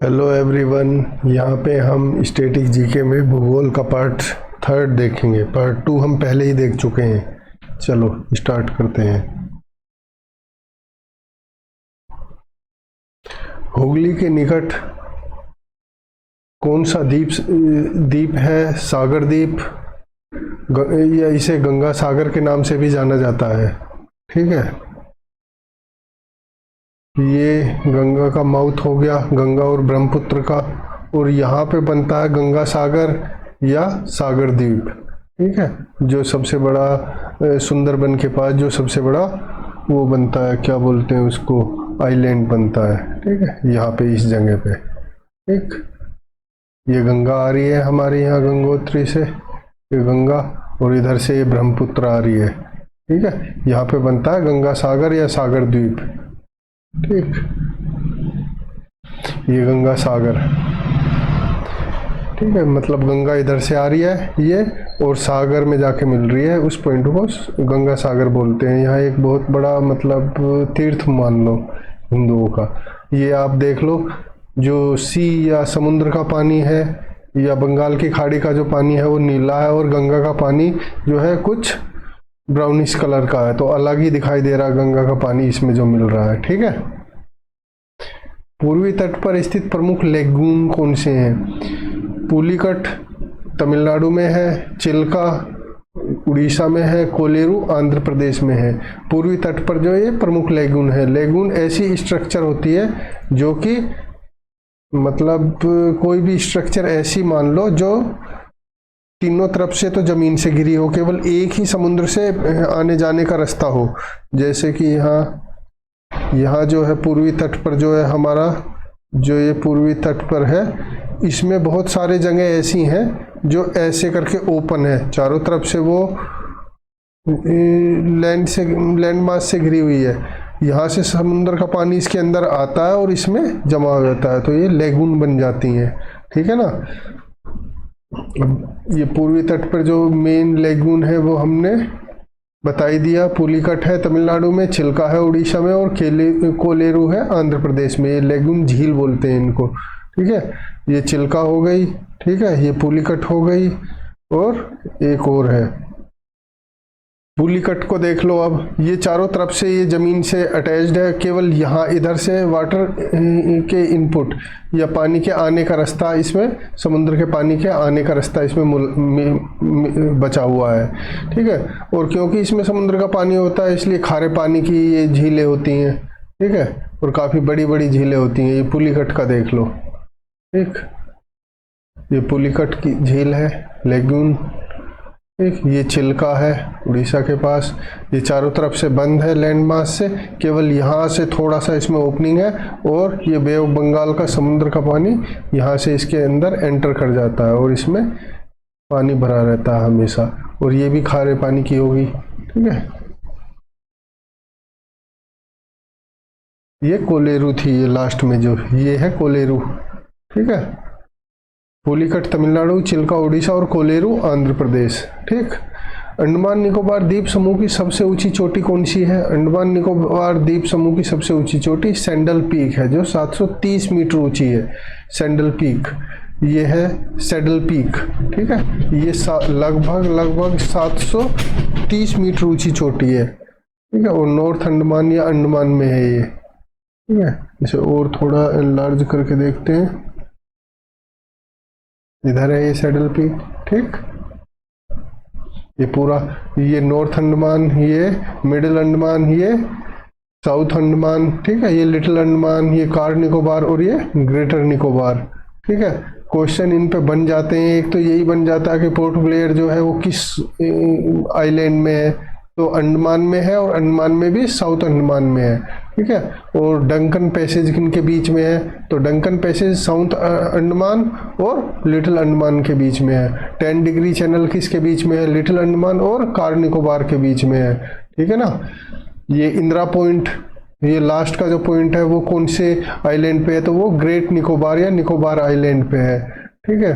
Hello everyone, यहाँ पे हम स्टैटिक जीके में भूगोल का पार्ट 3 देखेंगे। पार्ट 2 हम पहले ही देख चुके हैं। चलो स्टार्ट करते हैं। हुगली के निकट कौन सा द्वीप है? सागर द्वीप, या इसे गंगा सागर के नाम से भी जाना जाता है। ठीक है, ये गंगा का माउथ हो गया, गंगा और ब्रह्मपुत्र का, और यहाँ पे बनता है गंगा सागर या सागर द्वीप। ठीक है, जो सबसे बड़ा सुंदरबन के पास जो सबसे बड़ा वो बनता है, क्या बोलते हैं उसको, आइलैंड बनता है। ठीक है, यहाँ पे इस जगह पे। ठीक, ये गंगा आ रही है हमारे यहाँ गंगोत्री से, ये गंगा, और इधर से ये ब्रह्मपुत्र आ रही है। ठीक है, यहाँ पे बनता है गंगा सागर या सागर द्वीप। ठीक, ये गंगा सागर। ठीक है, मतलब गंगा इधर से आ रही है ये, और सागर में जाके मिल रही है, उस पॉइंट को गंगा सागर बोलते हैं। यहाँ एक बहुत बड़ा मतलब तीर्थ मान लो हिंदुओं का। ये आप देख लो, जो सी या समुद्र का पानी है या बंगाल की खाड़ी का जो पानी है वो नीला है, और गंगा का पानी जो है कुछ ब्राउनिश कलर का है, तो अलग ही दिखाई दे रहा है गंगा का पानी इसमें जो मिल रहा है। ठीक है, पूर्वी तट पर स्थित प्रमुख लेगून कौन से हैं? पुलिकट तमिलनाडु में है, चिल्का उड़ीसा में है, कोलेरू आंध्र प्रदेश में है। पूर्वी तट पर जो ये प्रमुख लेगून है, लेगून ऐसी स्ट्रक्चर होती है जो कि मतलब कोई भी स्ट्रक्चर ऐसी मान लो जो तीनों तरफ से तो जमीन से घिरी हो, केवल एक ही समुद्र से आने जाने का रास्ता हो। जैसे कि यहाँ जो है पूर्वी तट पर जो है हमारा, जो ये पूर्वी तट पर है, इसमें बहुत सारे जगह ऐसी हैं जो ऐसे करके ओपन है, चारों तरफ से वो लैंड मास से घिरी हुई है। यहाँ से समुद्र का पानी इसके अंदर आता है और इसमें जमा हो जाता है, तो ये लेगून बन जाती हैं। ठीक है ना। ये पूर्वी तट पर जो मेन लेगून है वो हमने बता ही दिया। पुलिकट है तमिलनाडु में, चिल्का है उड़ीसा में, और कोलेरू है आंध्र प्रदेश में। ये लेगून झील बोलते हैं इनको। ठीक है, ये चिल्का हो गई, ठीक है, ये पुलिकट हो गई, और एक और है। पुलिकट को देख लो, अब ये चारों तरफ से ये जमीन से अटैच्ड है, केवल यहाँ इधर से वाटर के इनपुट या पानी के आने का रास्ता, इसमें समुद्र के पानी के आने का रास्ता इसमें बचा हुआ है। ठीक है, और क्योंकि इसमें समुद्र का पानी होता है इसलिए खारे पानी की ये झीलें होती हैं। ठीक है, और काफ़ी बड़ी बड़ी झीलें होती हैं। ये पुलिकट का देख लो। ठीक, ये पुलिकट की झील है, लेगून। ठीक, ये चिल्का है उड़ीसा के पास। ये चारों तरफ से बंद है लैंड मास से, केवल यहाँ से थोड़ा सा इसमें ओपनिंग है, और ये बे ऑफ बंगाल का समुद्र का पानी यहाँ से इसके अंदर एंटर कर जाता है, और इसमें पानी भरा रहता है हमेशा, और ये भी खारे पानी की होगी। ठीक है, ये कोलेरू थी, ये लास्ट में जो ये है कोलेरू। ठीक है, पुलिकट तमिलनाडु, चिल्का उड़ीसा, और कोलेरू आंध्र प्रदेश। ठीक, अंडमान निकोबार द्वीप समूह की सबसे ऊंची चोटी कौन सी है? अंडमान निकोबार द्वीप समूह की सबसे ऊंची चोटी सैंडल पीक है, जो 730 मीटर ऊंची है। सैंडल पीक, ये है सैडल पीक। ठीक है, ये लगभग 730 मीटर ऊंची चोटी है। ठीक है, और नॉर्थ अंडमान या अंडमान में है ये। ठीक है, इसे और थोड़ा एनलार्ज करके देखते हैं। इधर है ये सैडल पीक। ठीक, ये पूरा, ये नॉर्थ अंडमान, ये मिडिल अंडमान, ये साउथ अंडमान। ठीक है, ये लिटिल अंडमान, ये कार निकोबार, और ये ग्रेटर निकोबार। ठीक है, क्वेश्चन इन पे बन जाते हैं। एक तो यही बन जाता है कि पोर्ट ब्लेयर जो है वो किस आइलैंड में है, तो अंडमान में है, और अंडमान में भी साउथ अंडमान में है। ठीक है, और डंकन पैसेज किनके बीच में है, तो डंकन पैसेज साउथ अंडमान और लिटिल अंडमान के बीच में है। 10 डिग्री चैनल किसके बीच में है? लिटिल अंडमान और कार निकोबार के बीच में है। ठीक है ना। ये इंदिरा पॉइंट, ये लास्ट का जो पॉइंट है वो कौन से आइलैंड पे है, तो वो ग्रेट निकोबार या निकोबार आइलैंड पे है। ठीक है,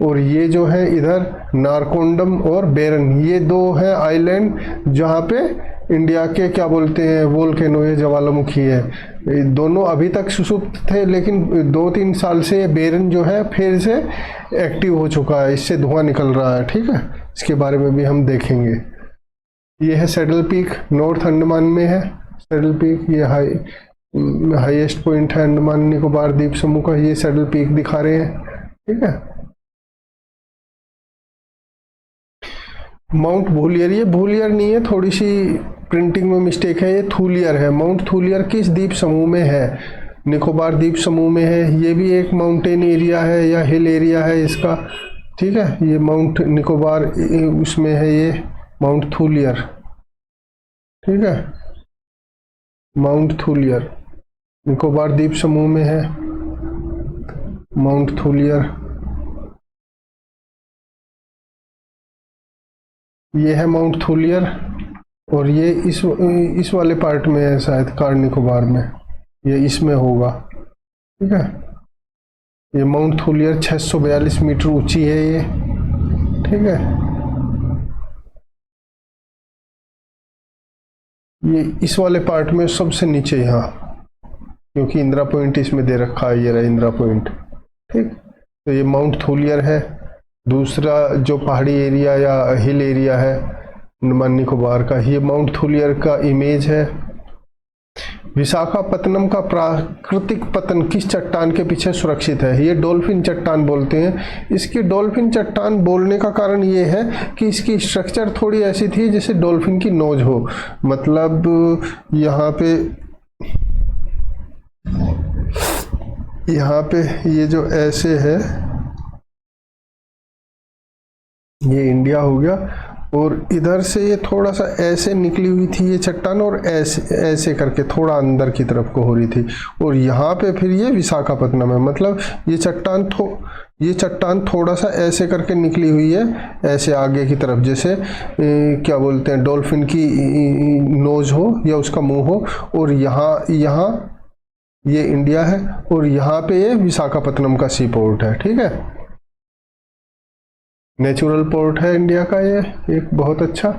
और ये जो है इधर नारकोंडम और बेरन, ये दो हैं आइलैंड जहाँ पे इंडिया के क्या बोलते हैं वोल्केनो, ये ज्वालामुखी है। ये दोनों अभी तक सुषुप्त थे, लेकिन 2-3 साल से बेरन जो है फिर से एक्टिव हो चुका है, इससे धुआं निकल रहा है। ठीक है, इसके बारे में भी हम देखेंगे। ये है सैडल पीक, नॉर्थ अंडमान में है सैडल पीक। ये हाईएस्ट पॉइंट है अंडमान निकोबार द्वीप समूह का। ये सैडल पीक दिखा रहे हैं। ठीक है, माउंट भूलियर, ये भूलियर नहीं है, थोड़ी सी प्रिंटिंग में मिस्टेक है, ये थूलियर है। माउंट थूलियर किस द्वीप समूह में है? निकोबार द्वीप समूह में है। ये भी एक माउंटेन एरिया है या हिल एरिया है इसका। ठीक है, ये माउंट निकोबार उसमें है, ये माउंट थूलियर। ठीक है, माउंट थूलियर निकोबार द्वीप समूह में है, माउंट थूलियर। ये है माउंट थूलियर, और ये इस वाले पार्ट में है शायद, कार निकोबार में, ये इसमें होगा। ठीक है, ये माउंट थूलियर 642 मीटर ऊंची है ये। ठीक है, ये इस वाले पार्ट में सबसे नीचे यहाँ, क्योंकि इंदिरा पॉइंट इसमें दे रखा है, ये रहा इंदिरा पॉइंट। ठीक, तो ये माउंट थूलियर है। दूसरा जो पहाड़ी एरिया या हिल एरिया है अंडमान निकोबार का, ये माउंट थूलियर का इमेज है। विशाखापत्तनम का प्राकृतिक पतन किस चट्टान के पीछे सुरक्षित है? ये डॉल्फिन चट्टान बोलते हैं। इसकी डॉल्फिन चट्टान बोलने का कारण ये है कि इसकी स्ट्रक्चर थोड़ी ऐसी थी जैसे डॉल्फिन की नोज हो। मतलब यहाँ पे ये जो ऐसे है, ये इंडिया हो गया, और इधर से ये थोड़ा सा ऐसे निकली हुई थी ये चट्टान, और ऐसे करके थोड़ा अंदर की तरफ को हो रही थी, और यहाँ पे फिर ये विशाखापत्तनम है। मतलब ये चट्टान थोड़ा सा ऐसे करके निकली हुई है, ऐसे आगे की तरफ, जैसे क्या बोलते हैं डॉल्फिन की नोज हो या उसका मुंह हो। और यहाँ ये इंडिया है, और यहाँ पे ये विशाखापत्तनम का सी पोर्ट है। ठीक है, नेचुरल पोर्ट है इंडिया का ये एक बहुत अच्छा।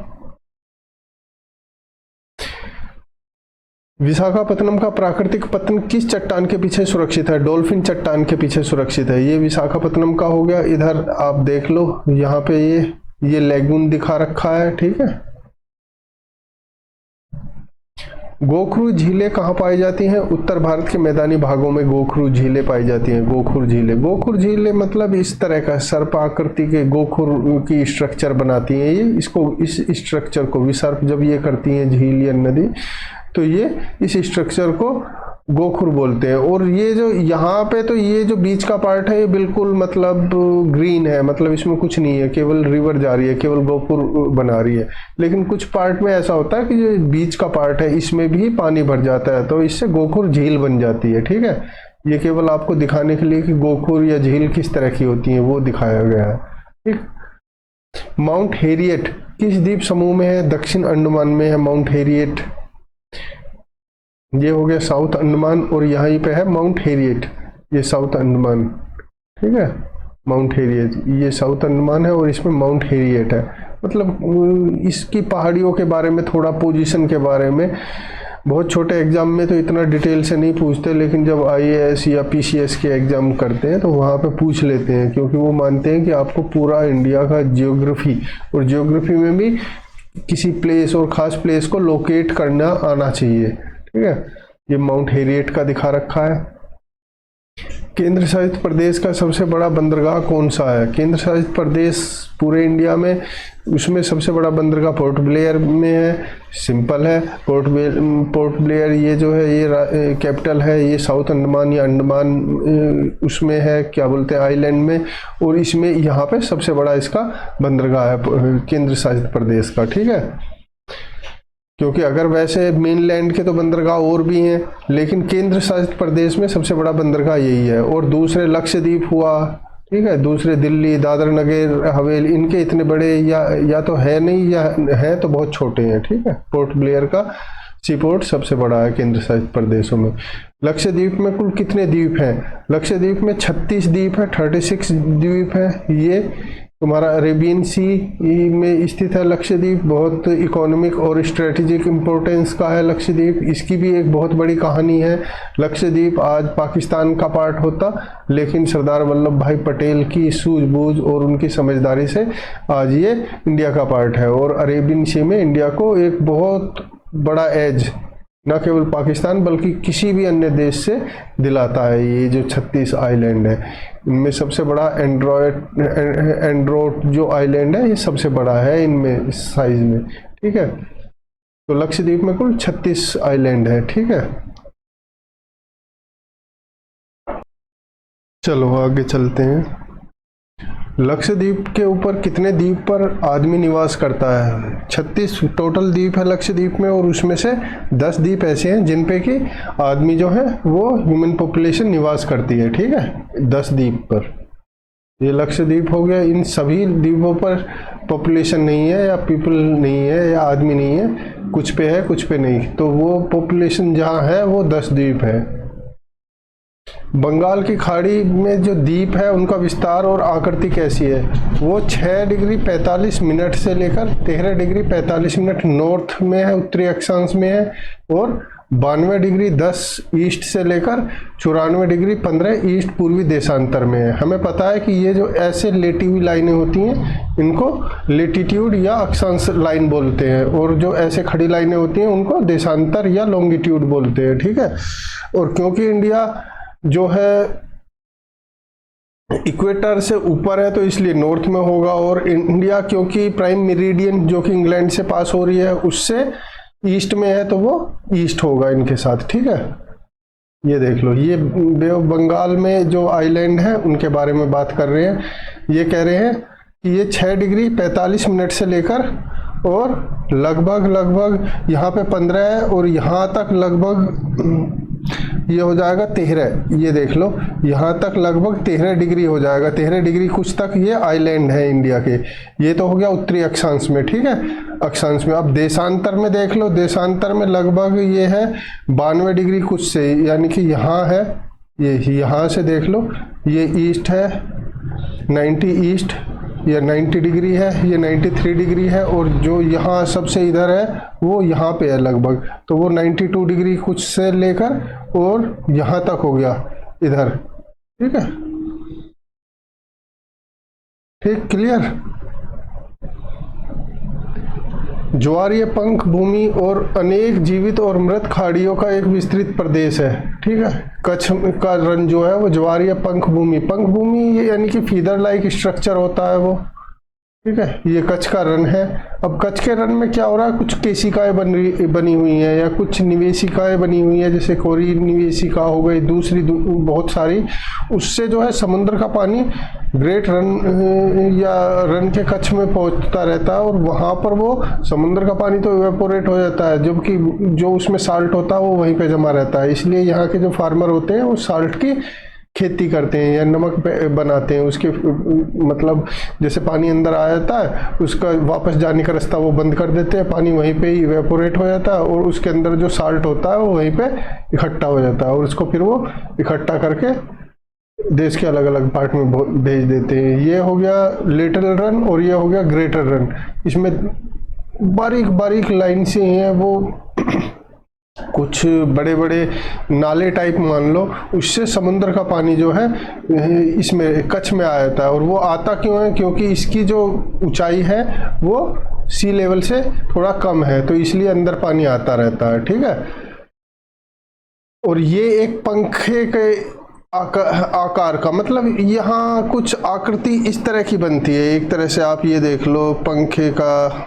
विशाखापत्तनम का प्राकृतिक पतन किस चट्टान के पीछे सुरक्षित है? डॉल्फिन चट्टान के पीछे सुरक्षित है। ये विशाखापत्तनम का हो गया। इधर आप देख लो, यहाँ पे ये लेगून दिखा रखा है। ठीक है, गोखरू झीलें कहाँ पाई जाती हैं? उत्तर भारत के मैदानी भागों में गोखरू झीलें पाई जाती हैं। गोखुर झीलें मतलब इस तरह का सर्प आकृति के गोखुर की स्ट्रक्चर बनाती हैं। ये इस स्ट्रक्चर को विसर्प जब ये करती हैं झील या नदी, तो ये इस स्ट्रक्चर को गोखुर बोलते हैं। और ये जो यहाँ पे, तो ये जो बीच का पार्ट है ये बिल्कुल मतलब ग्रीन है, मतलब इसमें कुछ नहीं है, केवल रिवर जा रही है, केवल गोखुर बना रही है। लेकिन कुछ पार्ट में ऐसा होता है कि जो बीच का पार्ट है इसमें भी पानी भर जाता है, तो इससे गोखुर झील बन जाती है। ठीक है, ये केवल आपको दिखाने के लिए कि गोखुर या झील किस तरह की होती है वो दिखाया गया है। ठीक, माउंट हेरियट किस द्वीप समूह में है? दक्षिण अंडमान में है माउंट हेरियट। ये हो गया साउथ अंडमान, और यहीं पे है माउंट हेरियट, ये साउथ अंडमान। ठीक है, माउंट हेरियट ये साउथ अंडमान है, और इसमें माउंट हेरियट है। मतलब इसकी पहाड़ियों के बारे में थोड़ा, पोजीशन के बारे में, बहुत छोटे एग्जाम में तो इतना डिटेल से नहीं पूछते, लेकिन जब IAS या PCS के एग्जाम करते हैं तो वहाँ पे पूछ लेते हैं, क्योंकि वो मानते हैं कि आपको पूरा इंडिया का जियोग्राफी, और जियोग्राफी में भी किसी प्लेस और ख़ास प्लेस को लोकेट करना आना चाहिए। ठीक है, ये माउंट हेरियट का दिखा रखा है। केंद्र शासित प्रदेश का सबसे बड़ा बंदरगाह कौन सा है? केंद्र शासित प्रदेश पूरे इंडिया में, उसमें सबसे बड़ा बंदरगाह पोर्ट ब्लेयर में है। सिंपल है, पोर्ट ब्लेयर ये जो है ये कैपिटल है, ये साउथ अंडमान या अंडमान उसमें है, क्या बोलते हैं आइलैंड में, और इसमें यहाँ पे सबसे बड़ा इसका बंदरगाह है केंद्र शासित प्रदेश का। ठीक है, क्योंकि अगर वैसे मेनलैंड के तो बंदरगाह और भी हैं, लेकिन केंद्र शासित प्रदेश में सबसे बड़ा बंदरगाह यही है। और दूसरे लक्षद्वीप हुआ, ठीक है, दूसरे दिल्ली, दादर नगर हवेली, इनके इतने बड़े या तो है नहीं, या है तो बहुत छोटे हैं। ठीक है, पोर्ट ब्लेयर का सी पोर्ट सबसे बड़ा है केंद्र शासित प्रदेशों में। लक्षद्वीप में कुल कितने द्वीप हैं? लक्षद्वीप में 36 द्वीप है, 36 द्वीप है। तुम्हारा अरेबियन सी में स्थित है लक्षद्वीप, बहुत इकोनॉमिक और स्ट्रेटेजिक इम्पोर्टेंस का है लक्षद्वीप। इसकी भी एक बहुत बड़ी कहानी है। लक्षद्वीप आज पाकिस्तान का पार्ट होता, लेकिन सरदार वल्लभ भाई पटेल की सूझबूझ और उनकी समझदारी से आज ये इंडिया का पार्ट है। और अरेबियन सी में इंडिया को एक बहुत बड़ा एज न केवल पाकिस्तान बल्कि किसी भी अन्य देश से दिलाता है। ये जो 36 आइलैंड है, इनमें सबसे बड़ा एंड्रोट जो आइलैंड है, ये सबसे बड़ा है इनमें साइज में, ठीक है। तो लक्षद्वीप में कुल 36 आइलैंड है, ठीक है। चलो आगे चलते हैं। लक्षद्वीप के ऊपर कितने द्वीप पर आदमी निवास करता है? 36 टोटल द्वीप है लक्षद्वीप में, और उसमें से 10 द्वीप ऐसे हैं जिन पे कि आदमी जो है वो ह्यूमन पॉपुलेशन निवास करती है, ठीक है। 10 द्वीप पर ये लक्षद्वीप हो गया। इन सभी द्वीपों पर पॉपुलेशन नहीं है या पीपल नहीं है या आदमी नहीं है, कुछ पे है कुछ पे नहीं। तो वो पॉपुलेशन जहाँ है वो 10 द्वीप है। बंगाल की खाड़ी में जो द्वीप है उनका विस्तार और आकृति कैसी है? वो 6 डिग्री 45 मिनट से लेकर 13 डिग्री 45 मिनट नॉर्थ में है, उत्तरी अक्षांश में है, और 92 डिग्री 10 ईस्ट से लेकर 94 डिग्री 15 ईस्ट पूर्वी देशांतर में है। हमें पता है कि ये जो ऐसे लेटी हुई लाइनें होती हैं इनको लेटीट्यूड या अक्षांश लाइन बोलते हैं, और जो ऐसे खड़ी लाइनें होती हैं उनको देशांतर या लॉन्गिट्यूड बोलते हैं, ठीक है। और क्योंकि इंडिया जो है इक्वेटर से ऊपर है तो इसलिए नॉर्थ में होगा, और इंडिया क्योंकि प्राइम मेरिडियन जो कि इंग्लैंड से पास हो रही है उससे ईस्ट में है तो वो ईस्ट होगा इनके साथ, ठीक है। ये देख लो, ये बे ऑफ बंगाल में जो आइलैंड है उनके बारे में बात कर रहे हैं। ये कह रहे हैं कि ये 6 डिग्री 45 मिनट से लेकर और लगभग यहाँ पे 15 है, और यहाँ तक लगभग ये हो जाएगा 13। ये देख लो, यहाँ तक लगभग 13 डिग्री हो जाएगा। 13 डिग्री कुछ तक ये आइलैंड है इंडिया के। ये तो हो गया उत्तरी अक्षांश में, ठीक है, अक्षांश में। अब देशांतर में देख लो, देशांतर में लगभग ये है 92 डिग्री कुछ से, यानी कि यहाँ है, ये यहाँ से देख लो, ये ईस्ट है 90 ईस्ट, ये 90 डिग्री है, ये 93 डिग्री है, और जो यहाँ सबसे इधर है वो यहाँ पे है लगभग, तो वो 92 डिग्री कुछ से लेकर और यहाँ तक हो गया इधर, ठीक है। ठीक, क्लियर। ज्वारीय पंख भूमि और अनेक जीवित और मृत खाड़ियों का एक विस्तृत प्रदेश है, ठीक है। कच्छ का रन जो है वो ज्वारीय पंख भूमि ये यानी कि फीदर लाइक स्ट्रक्चर होता है वो, ठीक है। ये कच्छ का रन है। अब कच्छ के रन में क्या हो रहा है, कुछ केशिकाएं बनी हुई हैं या कुछ निवेशिकाएं बनी हुई हैं, जैसे कोरी निवेशिका हो गई, दूसरी बहुत सारी। उससे जो है समुद्र का पानी ग्रेट रन या रन के कच्छ में पहुंचता रहता है, और वहां पर वो समुद्र का पानी तो इवेपोरेट हो जाता है, जबकि जो उसमें साल्ट होता है वो वहीं पे जमा रहता है। इसलिए यहाँ के जो फार्मर होते हैं वो साल्ट की खेती करते हैं या नमक बनाते हैं। उसके मतलब जैसे पानी अंदर आ जाता है, उसका वापस जाने का रास्ता वो बंद कर देते हैं, पानी वहीं पे ही इवेपोरेट हो जाता है, और उसके अंदर जो साल्ट होता है वो वहीं पे इकट्ठा हो जाता है, और उसको फिर वो इकट्ठा करके देश के अलग अलग पार्ट में भेज देते हैं। ये हो गया लिटिल रन और ये हो गया ग्रेटर रन। इसमें बारीक बारीक लाइन से हैं वो कुछ बड़े बड़े नाले टाइप मान लो, उससे समुद्र का पानी जो है इसमें कच्छ में आ जाता है। और वो आता क्यों है, क्योंकि इसकी जो ऊंचाई है वो सी लेवल से थोड़ा कम है, तो इसलिए अंदर पानी आता रहता है, ठीक है। और ये एक पंखे के आकार का मतलब यहाँ कुछ आकृति इस तरह की बनती है। एक तरह से आप ये देख लो, पंखे का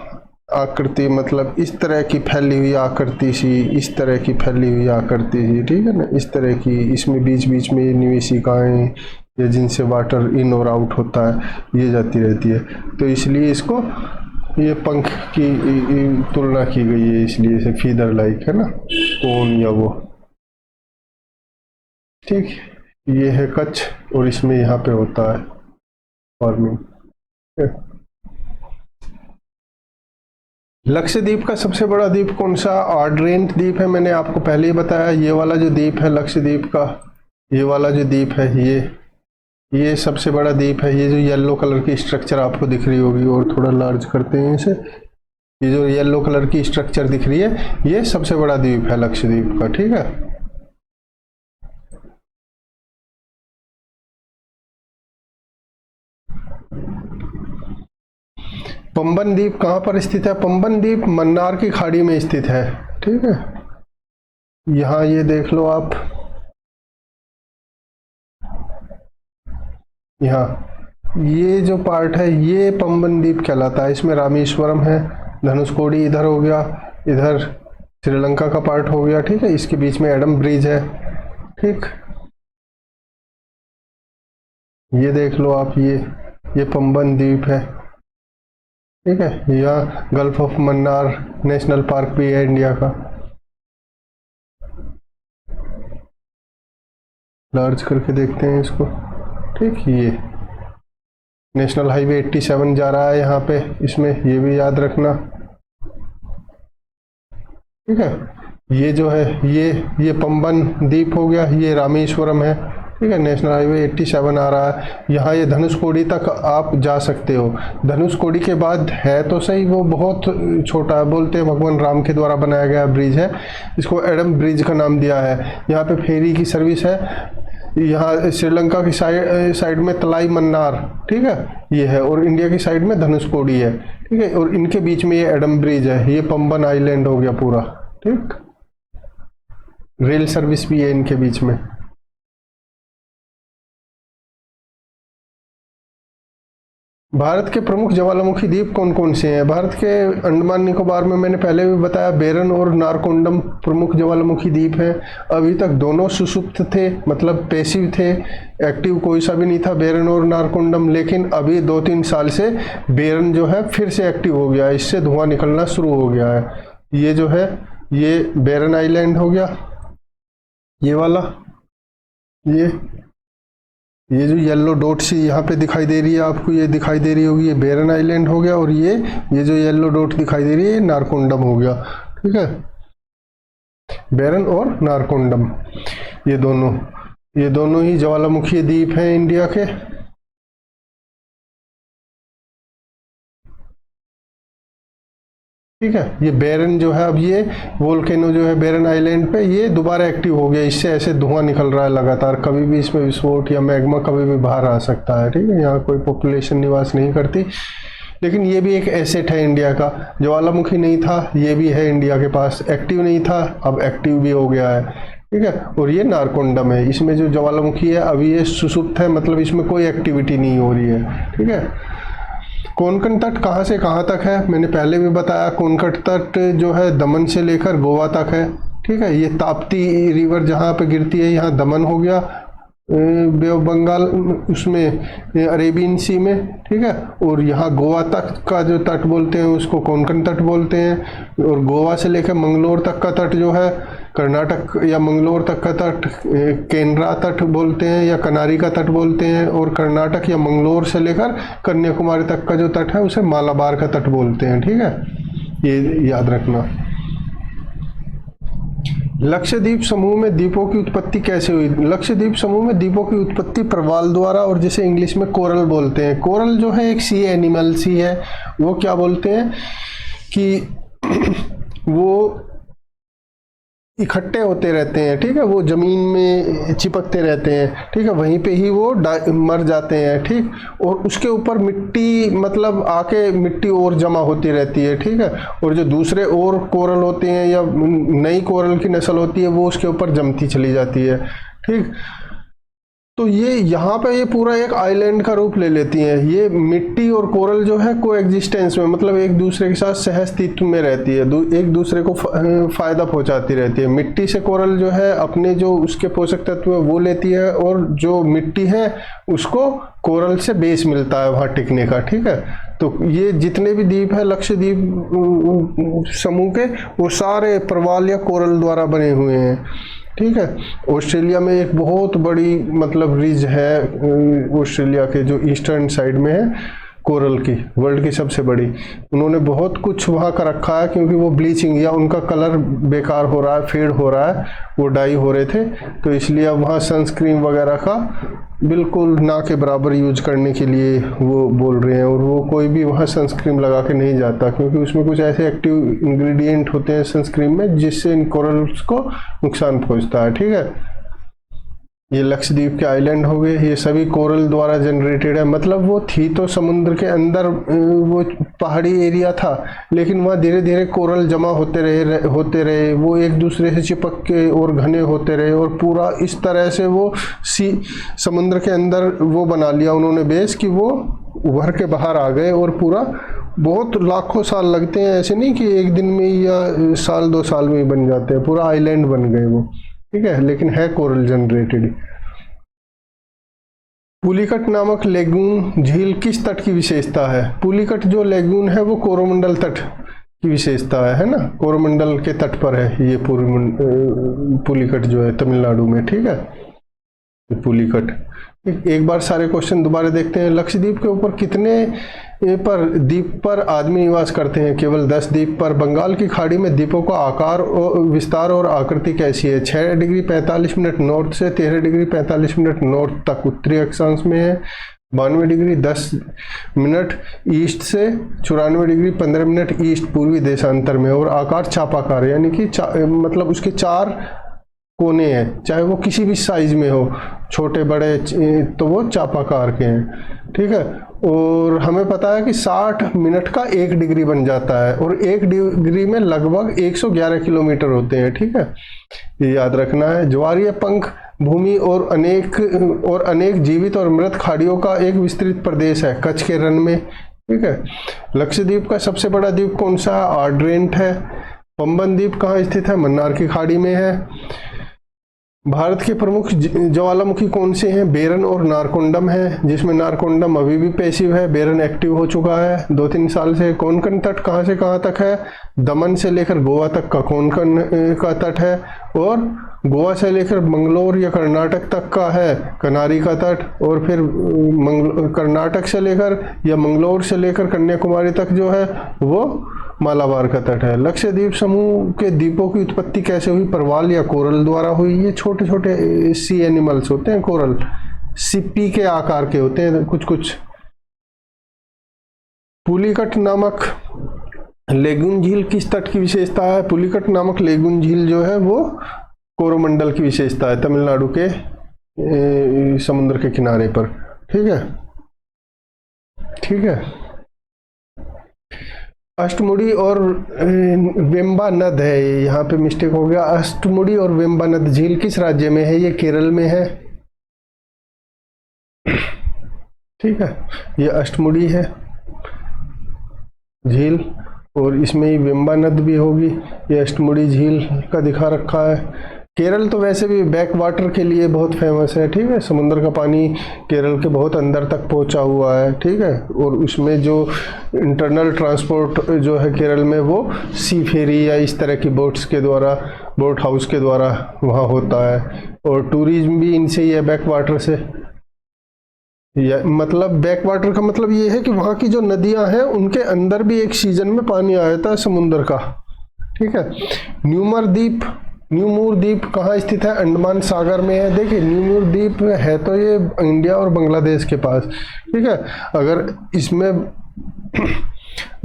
आकृति मतलब इस तरह की फैली हुई आकृति सी, इस तरह की फैली हुई आकृति सी, ठीक है ना, इस तरह की। इसमें बीच बीच में निवेशिकाएं या जिनसे वाटर इन और आउट होता है ये जाती रहती है, तो इसलिए इसको ये पंख की तुलना की गई है, इसलिए इसे फीदर लाइक है ना, कोन या वो, ठीक। ये है कच्छ और इसमें यहाँ पे होता है फार्मिंग। लक्षद्वीप का सबसे बड़ा द्वीप कौन सा? आर्ड्रेंट द्वीप है, मैंने आपको पहले ही बताया। ये वाला जो द्वीप है लक्षद्वीप का, ये वाला जो द्वीप है ये सबसे बड़ा द्वीप है। ये जो येलो कलर की स्ट्रक्चर आपको दिख रही होगी, और थोड़ा लार्ज करते हैं इसे, ये जो येलो कलर की स्ट्रक्चर दिख रही है ये सबसे बड़ा द्वीप है लक्षद्वीप का, ठीक है। पंबन द्वीप कहाँ पर स्थित है? पंबन द्वीप मन्नार की खाड़ी में स्थित है, ठीक है। यहाँ ये देख लो आप, यहाँ ये जो पार्ट है ये पंबन द्वीप कहलाता है। इसमें रामेश्वरम है, धनुषकोडी इधर हो गया, इधर श्रीलंका का पार्ट हो गया, ठीक है। इसके बीच में एडम ब्रिज है, ठीक। ये देख लो आप, ये पंबन द्वीप है, ठीक है। यहाँ gulf of Mannar national park भी है इंडिया का। लार्ज करके देखते हैं इसको, ठीक। ये नेशनल हाईवे 87 जा रहा है यहाँ पे, इसमें ये भी याद रखना, ठीक है। ये जो है ये पंबन द्वीप हो गया, ये रामेश्वरम है, ठीक है। नेशनल हाईवे 87 आ रहा है। यहाँ ये धनुषकोडी तक आप जा सकते हो। धनुषकोडी के बाद है तो सही, वो बहुत छोटा है, बोलते हैं भगवान राम के द्वारा बनाया गया ब्रिज है, इसको एडम ब्रिज का नाम दिया है। यहाँ पे फेरी की सर्विस है। यहाँ श्रीलंका की साइड में तलाई मन्नार, ठीक है, ये है, और इंडिया की साइड में धनुषकोडी है, ठीक है। और इनके बीच में ये एडम ब्रिज है, ये पंबन आइलैंड हो गया पूरा, ठीक। रेल सर्विस भी है इनके बीच में। भारत के प्रमुख ज्वालामुखी द्वीप कौन कौन से हैं? भारत के अंडमान निकोबार में मैंने पहले भी बताया, बेरन और नारकोंडम प्रमुख ज्वालामुखी द्वीप हैं। अभी तक दोनों सुषुप्त थे, मतलब पैसिव थे, एक्टिव कोई सा भी नहीं था बेरन और नारकोंडम। लेकिन अभी 2-3 साल से बेरन जो है फिर से एक्टिव हो गया है, इससे धुआं निकलना शुरू हो गया है। ये जो है ये बेरन आइलैंड हो गया, ये वाला, ये जो येलो डॉट सी यहाँ पे दिखाई दे रही है आपको, ये दिखाई दे रही होगी, ये बेरन आइलैंड हो गया। और ये जो येलो डॉट दिखाई दे रही है ये नारकोंडम हो गया, ठीक है। बेरन और नारकोंडम ये दोनों ही ज्वालामुखी द्वीप हैं इंडिया के। ठीक है। ये बेरन जो है, अब ये वोल्केनो जो है बेरन आइलैंड पे, ये दोबारा एक्टिव हो गया, इससे ऐसे धुआं निकल रहा है लगातार। कभी भी इसमें विस्फोट या मैग्मा कभी भी बाहर आ सकता है, ठीक है। यहाँ कोई पॉपुलेशन निवास नहीं करती, लेकिन ये भी एक एसेट है इंडिया का। ज्वालामुखी नहीं था, ये भी है इंडिया के पास, एक्टिव नहीं था, अब एक्टिव भी हो गया है, ठीक है। और ये नारकोंडम है, इसमें जो ज्वालामुखी है अभी ये सुषुप्त है, मतलब इसमें कोई एक्टिविटी नहीं हो रही है, ठीक है। कोंकण तट कहाँ से कहाँ तक है? मैंने पहले भी बताया, कोंकण तट जो है दमन से लेकर गोवा तक है, ठीक है। ये ताप्ती रिवर जहाँ पे गिरती है, यहाँ दमन हो गया, बे ऑफ बंगाल उसमें अरेबियन सी में, ठीक है। और यहाँ गोवा तक का जो तट बोलते हैं उसको कोंकण तट बोलते हैं। और गोवा से लेकर मंगलोर तक का तट जो है, कर्नाटक या मंगलोर तक का तट केनरा तट बोलते हैं या कनारी का तट बोलते हैं। और कर्नाटक या मंगलोर से लेकर कन्याकुमारी तक का जो तट है उसे मालाबार का तट बोलते हैं, ठीक है। ये याद रखना। लक्षद्वीप समूह में द्वीपों की उत्पत्ति कैसे हुई? लक्षद्वीप समूह में द्वीपों की उत्पत्ति प्रवाल द्वारा, और जिसे इंग्लिश में कोरल बोलते हैं। कोरल जो है एक सी एनिमल सी है, वो क्या बोलते हैं कि वो इकट्ठे होते रहते हैं, ठीक है। वो जमीन में चिपकते रहते हैं, ठीक है, वहीं पे ही वो मर जाते हैं, ठीक। और उसके ऊपर मिट्टी, मतलब आके मिट्टी और जमा होती रहती है, ठीक है। और जो दूसरे और कोरल होते हैं या नई कोरल की नस्ल होती है वो उसके ऊपर जमती चली जाती है, ठीक। तो ये यहाँ पे ये पूरा एक आइलैंड का रूप ले लेती हैं। ये मिट्टी और कोरल जो है को एग्जिस्टेंस में, मतलब एक दूसरे के साथ सहअस्तित्व में रहती है, एक दूसरे को फायदा पहुंचाती रहती है। मिट्टी से कोरल जो है अपने जो उसके पोषक तत्व वो लेती है, और जो मिट्टी है उसको कोरल से बेस मिलता है वहाँ टिकने का, ठीक है। तो ये जितने भी द्वीप है लक्षद्वीप समूह के, वो सारे प्रवाल या कोरल द्वारा बने हुए हैं, ठीक है। ऑस्ट्रेलिया में एक बहुत बड़ी मतलब रिज है, ऑस्ट्रेलिया के जो ईस्टर्न साइड में है, कोरल की, वर्ल्ड की सबसे बड़ी। उन्होंने बहुत कुछ वहाँ का रखा है, क्योंकि वो ब्लीचिंग या उनका कलर बेकार हो रहा है, फेड हो रहा है, वो डाई हो रहे थे, तो इसलिए अब वहाँ सनस्क्रीन वगैरह का बिल्कुल ना के बराबर यूज करने के लिए वो बोल रहे हैं, और वो कोई भी वहाँ सनस्क्रीन लगा के नहीं जाता, क्योंकि उसमें कुछ ऐसे एक्टिव इंग्रेडिएंट होते हैं सनस्क्रीन में जिससे इन कोरल्स को नुकसान पहुँचता है। ठीक है, ये लक्षद्वीप के आइलैंड हो गए, ये सभी कोरल द्वारा जनरेटेड है। मतलब वो थी तो समुद्र के अंदर, वो पहाड़ी एरिया था, लेकिन वहाँ धीरे धीरे कोरल जमा होते रहे, वो एक दूसरे से चिपक के और घने होते रहे, और पूरा इस तरह से वो समुद्र के अंदर वो बना लिया उन्होंने बेस कि वो उभर के बाहर आ गए, और पूरा बहुत लाखों साल लगते हैं, ऐसे नहीं कि एक दिन में या साल 2 साल में ही बन जाते हैं, पूरा आइलैंड बन गए वो। ठीक है, लेकिन है कोरल जनरेटेड। पुलिकट नामक लेगून झील किस तट की विशेषता है? पुलिकट जो लेगून है वो कोरोमंडल तट की विशेषता है ना, कोरोमंडल के तट पर है ये पुलिकट जो है तमिलनाडु में। ठीक है, पुलिकट। एक बार सारे क्वेश्चन दोबारा देखते हैं। लक्षद्वीप के ऊपर कितने द्वीप पर आदमी निवास करते हैं? केवल 10 द्वीप पर। बंगाल की खाड़ी में द्वीपों का आकार और विस्तार और आकृति कैसी है? 6 डिग्री 45 मिनट नॉर्थ से 13 डिग्री 45 मिनट नॉर्थ तक उत्तरी अक्षांश में है। 92 डिग्री 10 मिनट ईस्ट से 94 डिग्री 15 मिनट ईस्ट पूर्वी देशांतर में, और आकार चापाकार, यानी कि मतलब उसके 4 कोने हैं, चाहे वो किसी भी साइज में हो, छोटे बड़े, तो वो चापाकार के हैं। ठीक है, और हमें पता है कि 60 मिनट का 1 डिग्री बन जाता है, और 1 डिग्री में लगभग 111 किलोमीटर होते हैं। ठीक है, ये याद रखना है। ज्वारीय पंख भूमि और अनेक जीवित और मृत खाड़ियों का एक विस्तृत प्रदेश है कच्छ के रण में। ठीक है, लक्षद्वीप का सबसे बड़ा द्वीप कौन सा है? आर्ड्रेंट है। पंबन द्वीप कहाँ स्थित है? मन्नार की खाड़ी में है। भारत के प्रमुख ज्वालामुखी कौन से हैं? बेरन और नारकोंडम है, जिसमें नारकोंडम अभी भी पैसिव है, बेरन एक्टिव हो चुका है 2-3 साल से। कोंकण तट कहाँ से कहाँ तक है? दमन से लेकर गोवा तक का कोंकण का तट है, और गोवा से लेकर मंगलोर या कर्नाटक तक का है कनारी का तट, और फिर कर्नाटक से लेकर या मंगलोर से लेकर कन्याकुमारी तक जो है वो मालाबार का तट है। लक्षद्वीप समूह के द्वीपों की उत्पत्ति कैसे हुई? प्रवाल या कोरल द्वारा हुई। ये छोटे छोटे सी एनिमल्स होते हैं, कोरल सिप्पी के आकार के होते हैं कुछ कुछ। पुलिकट नामक लेगून झील किस तट की विशेषता है? पुलिकट नामक लेगून झील जो है वो कोरोमंडल की विशेषता है, तमिलनाडु के समुद्र के किनारे पर। ठीक है, ठीक है। अष्टमुड़ी और वेम्बा नद है, यहाँ पे मिस्टेक हो गया। अष्टमुड़ी और वेम्बा नद झील किस राज्य में है? ये केरल में है। ठीक है, ये अष्टमुड़ी है झील, और इसमें ही वेम्बा नद भी होगी। ये अष्टमुड़ी झील का दिखा रखा है। केरल तो वैसे भी बैक वाटर के लिए बहुत फेमस है। ठीक है, समुद्र का पानी केरल के बहुत अंदर तक पहुंचा हुआ है। ठीक है, और उसमें जो इंटरनल ट्रांसपोर्ट जो है केरल में वो सी फेरी या इस तरह की बोट्स के द्वारा, बोट हाउस के द्वारा वहाँ होता है, और टूरिज्म भी इनसे ही है, बैक वाटर से। मतलब बैक वाटर का मतलब ये है कि वहाँ की जो नदियाँ हैं उनके अंदर भी एक सीजन में पानी आ जाता है समुद्र का। ठीक है, न्यूमूर द्वीप कहाँ स्थित है? अंडमान सागर में है। देखिए, न्यूमूर द्वीप है तो ये इंडिया और बांग्लादेश के पास। ठीक है, अगर इसमें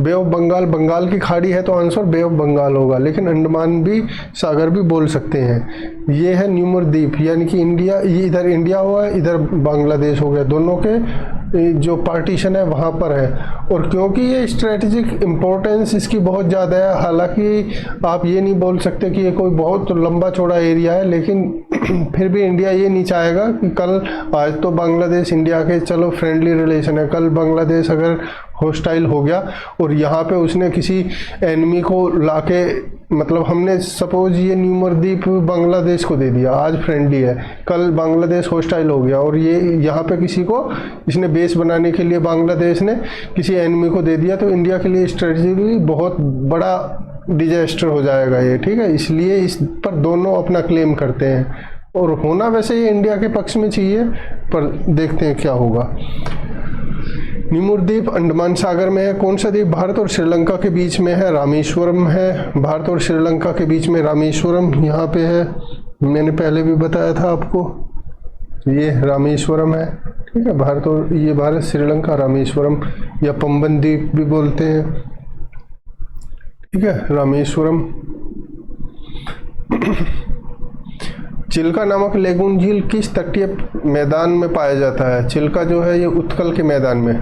बे ऑफ बंगाल की खाड़ी है तो आंसर बे ऑफ बंगाल होगा, लेकिन अंडमान भी सागर भी बोल सकते हैं। ये है न्यूमूर द्वीप, यानी कि इंडिया, ये इधर इंडिया हुआ, इधर बांग्लादेश हो गया, दोनों के जो पार्टीशन है वहाँ पर है। और क्योंकि ये स्ट्रेटेजिक इम्पोर्टेंस इसकी बहुत ज़्यादा है, हालांकि आप ये नहीं बोल सकते कि ये कोई बहुत लंबा चौड़ा एरिया है, लेकिन फिर भी इंडिया ये नहीं चाहेगा कि कल, आज तो बांग्लादेश इंडिया के चलो फ्रेंडली रिलेशन है, कल बांग्लादेश अगर हॉस्टाइल हो गया और यहाँ पे उसने किसी एनिमी को लाके, मतलब हमने सपोज ये न्यूमर द्वीप बांग्लादेश को दे दिया, आज फ्रेंडली है, कल बांग्लादेश हॉस्टाइल हो गया और ये यहाँ पे किसी को इसने बेस बनाने के लिए बांग्लादेश ने किसी एनिमी को दे दिया, तो इंडिया के लिए स्ट्रेटेजिकली बहुत बड़ा डिजास्टर हो जाएगा ये। ठीक है, इसलिए इस पर दोनों अपना क्लेम करते हैं, और होना वैसे ये इंडिया के पक्ष में चाहिए, पर देखते हैं क्या होगा। न्यूमूर द्वीप अंडमान सागर में है। कौन सा द्वीप भारत और श्रीलंका के बीच में है? रामेश्वरम है। भारत और श्रीलंका के बीच में रामेश्वरम यहाँ पे है, मैंने पहले भी बताया था आपको। ये रामेश्वरम है, ठीक है। भारत और ये भारत श्रीलंका रामेश्वरम या पंबन द्वीप भी बोलते हैं, ठीक है, रामेश्वरम। चिल्का नामक लेगून झील किस तटीय मैदान में पाया जाता है? चिल्का जो है ये उत्कल के मैदान में,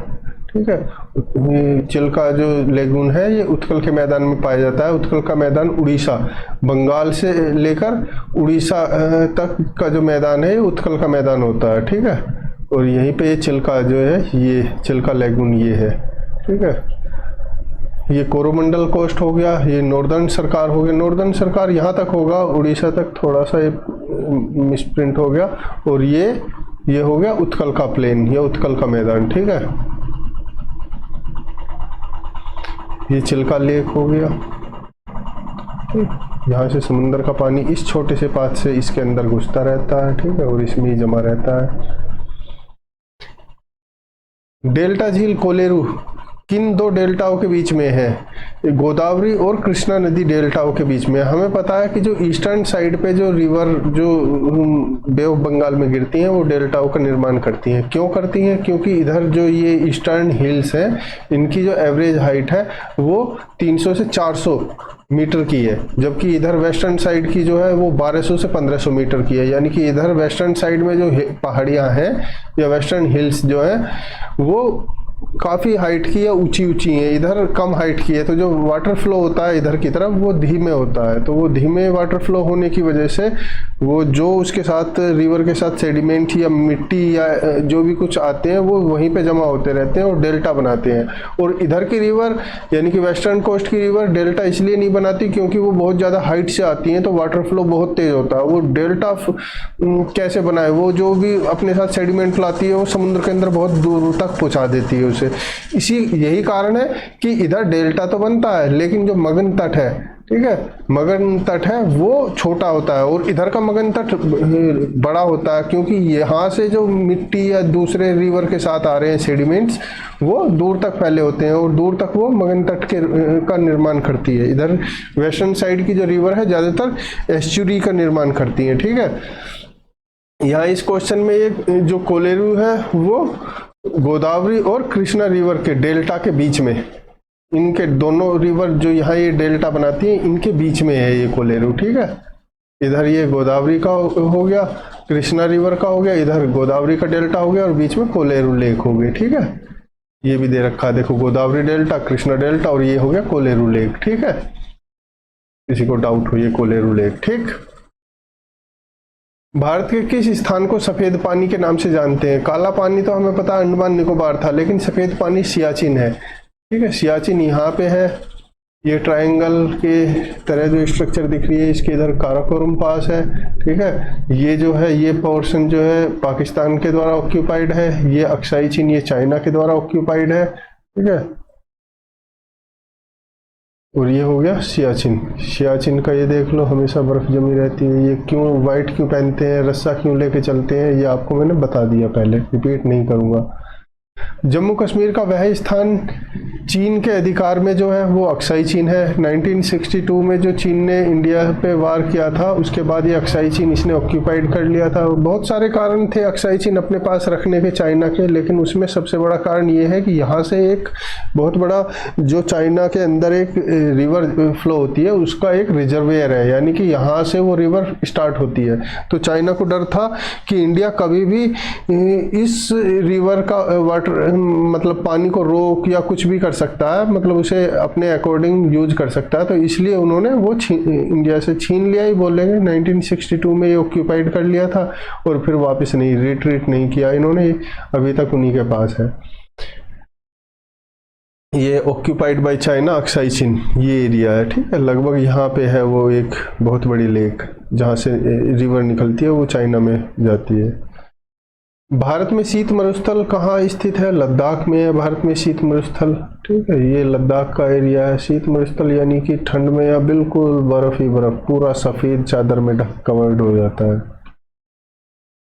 ठीक है। चिल्का जो लेगून है ये उत्कल के मैदान में पाया जाता है। उत्कल का मैदान उड़ीसा, बंगाल से लेकर उड़ीसा तक का जो मैदान है ये उत्कल का मैदान होता है, ठीक है। और यहीं पे ये चिल्का जो है, ये चिल्का लेगून ये है, ठीक है। ये कोरोमंडल कोस्ट हो गया, ये नॉर्दर्न सरकार हो गया। नॉर्दर्न सरकार यहाँ तक होगा, उड़ीसा तक थोड़ा सा ये मिसप्रिंट हो गया। और ये हो गया उत्कल का प्लेन या उत्कल का मैदान, ठीक है। ये चिल्का लेक हो गया, यहाँ से समुद्र का पानी इस छोटे से पाथ से इसके अंदर घुसता रहता है, ठीक है, और इसमें ही जमा रहता है। डेल्टा झील कोलेरू किन दो डेल्टाओं के बीच में है? गोदावरी और कृष्णा नदी डेल्टाओं के बीच में। हमें पता है कि जो ईस्टर्न साइड पे जो रिवर जो बे ऑफ बंगाल में गिरती हैं वो डेल्टाओं का निर्माण करती हैं। क्यों करती हैं? क्योंकि इधर जो ये ईस्टर्न हिल्स हैं इनकी जो एवरेज हाइट है वो 300 से 400 मीटर की है, जबकि इधर वेस्टर्न साइड की जो है वो 1200 से 1500 मीटर की है। यानी कि इधर वेस्टर्न साइड में जो पहाड़ियाँ हैं या वेस्टर्न हिल्स जो है वो काफ़ी हाइट की या ऊंची ऊंची है, इधर कम हाइट की है। तो जो वाटर फ्लो होता है इधर की तरफ वो धीमे होता है। तो वो धीमे वाटर फ्लो होने की वजह से वो जो उसके साथ रिवर के साथ सेडिमेंट या मिट्टी या जो भी कुछ आते हैं वो वहीं पे जमा होते रहते हैं और डेल्टा बनाते हैं। और इधर की रिवर यानी कि वेस्टर्न कोस्ट की रिवर डेल्टा इसलिए नहीं बनाती क्योंकि वो बहुत ज़्यादा हाइट से आती हैं, तो वाटर फ्लो बहुत तेज़ होता है। वो डेल्टा कैसे बनाए? वो जो भी अपने साथ सेडिमेंट लाती है वो समुद्र के अंदर बहुत दूर तक पहुँचा देती है उसे। यही कारण है कि इधर डेल्टा तो बनता है लेकिन जो मगन तट है, ठीक है, मगन तट है वो छोटा होता है और इधर का मगन तट बड़ा होता है क्योंकि यहाँ से जो मिट्टी या दूसरे रिवर के साथ आ रहे हैं सेडिमेंट्स वो दूर तक फैले होते हैं और दूर तक वो मगन तट का निर्माण करती है। इधर वेस्टर्न साइड की जो रिवर है ज़्यादातर एस्चुरी का निर्माण करती है, ठीक है। यहाँ इस क्वेश्चन में ये जो कोलेरू है वो गोदावरी और कृष्णा रिवर के डेल्टा के बीच में, इनके दोनों रिवर जो यहाँ ये डेल्टा बनाती हैं इनके बीच में है ये कोलेरू, ठीक है। इधर ये गोदावरी का हो गया, कृष्णा रिवर का हो गया, इधर गोदावरी का डेल्टा हो गया और बीच में कोलेरू लेक हो गई, ठीक है। ये भी दे रखा है, देखो गोदावरी डेल्टा, कृष्णा डेल्टा और ये हो गया कोलेरू लेक, ठीक है। किसी को डाउट हो ये कोलेरू लेक, ठीक। भारत के किस स्थान को सफेद पानी के नाम से जानते हैं? काला पानी तो हमें पता अंडमान निकोबार था, लेकिन सफेद पानी सियाचिन है, ठीक है। सियाचिन यहाँ पे है, ये ट्रायंगल के तरह जो स्ट्रक्चर दिख रही है इसके इधर काराकोरम पास है, ठीक है। ये जो है ये पोर्शन जो है पाकिस्तान के द्वारा ऑक्यूपाइड है, ये अक्साई चीन ये चाइना के द्वारा ऑक्यूपाइड है, ठीक है। और ये हो गया सियाचिन। सियाचिन का ये देख लो, हमेशा बर्फ जमी रहती है। ये क्यों वाइट क्यों पहनते हैं, रस्सा क्यों लेके चलते हैं, ये आपको मैंने बता दिया पहले, रिपीट नहीं करूँगा। जम्मू कश्मीर का वह स्थान चीन के अधिकार में जो है वो अक्साई चीन है। 1962 में जो चीन ने इंडिया पे वार किया था उसके बाद ये अक्साई चीन इसने ऑक्यूपाइड कर लिया था। बहुत सारे कारण थे अक्साई चीन अपने पास रखने के चाइना के, लेकिन उसमें सबसे बड़ा कारण ये है कि यहाँ से एक बहुत बड़ा जो चाइना के अंदर एक रिवर फ्लो होती है उसका एक रिजर्वेयर है, यानी कि यहाँ से वो रिवर स्टार्ट होती है। तो चाइना को डर था कि इंडिया कभी भी इस रिवर का वाटर मतलब पानी को रोक या कुछ भी कर सकता है, मतलब उसे अपने अकॉर्डिंग यूज कर सकता है। तो इसलिए उन्होंने वो इंडिया से छीन लिया ही बोलेंगे। 1962 में ये ऑक्यूपाइड कर लिया था और फिर वापस नहीं रिट्रीट नहीं किया इन्होंने, अभी तक उन्हीं के पास है। ये ऑक्यूपाइड बाय चाइना अक्साई चीन ये एरिया है, ठीक है। लगभग यहाँ पे है वो एक बहुत बड़ी लेक जहाँ से रिवर निकलती है वो चाइना में जाती है। भारत में शीत मरुस्थल कहाँ स्थित है? लद्दाख में है भारत में शीत मरुस्थल, ठीक है। ये लद्दाख का एरिया है। शीत मरुस्थल यानी कि ठंड में या बिल्कुल बर्फ ही बर्फ, पूरा सफ़ेद चादर में कवर्ड हो जाता है।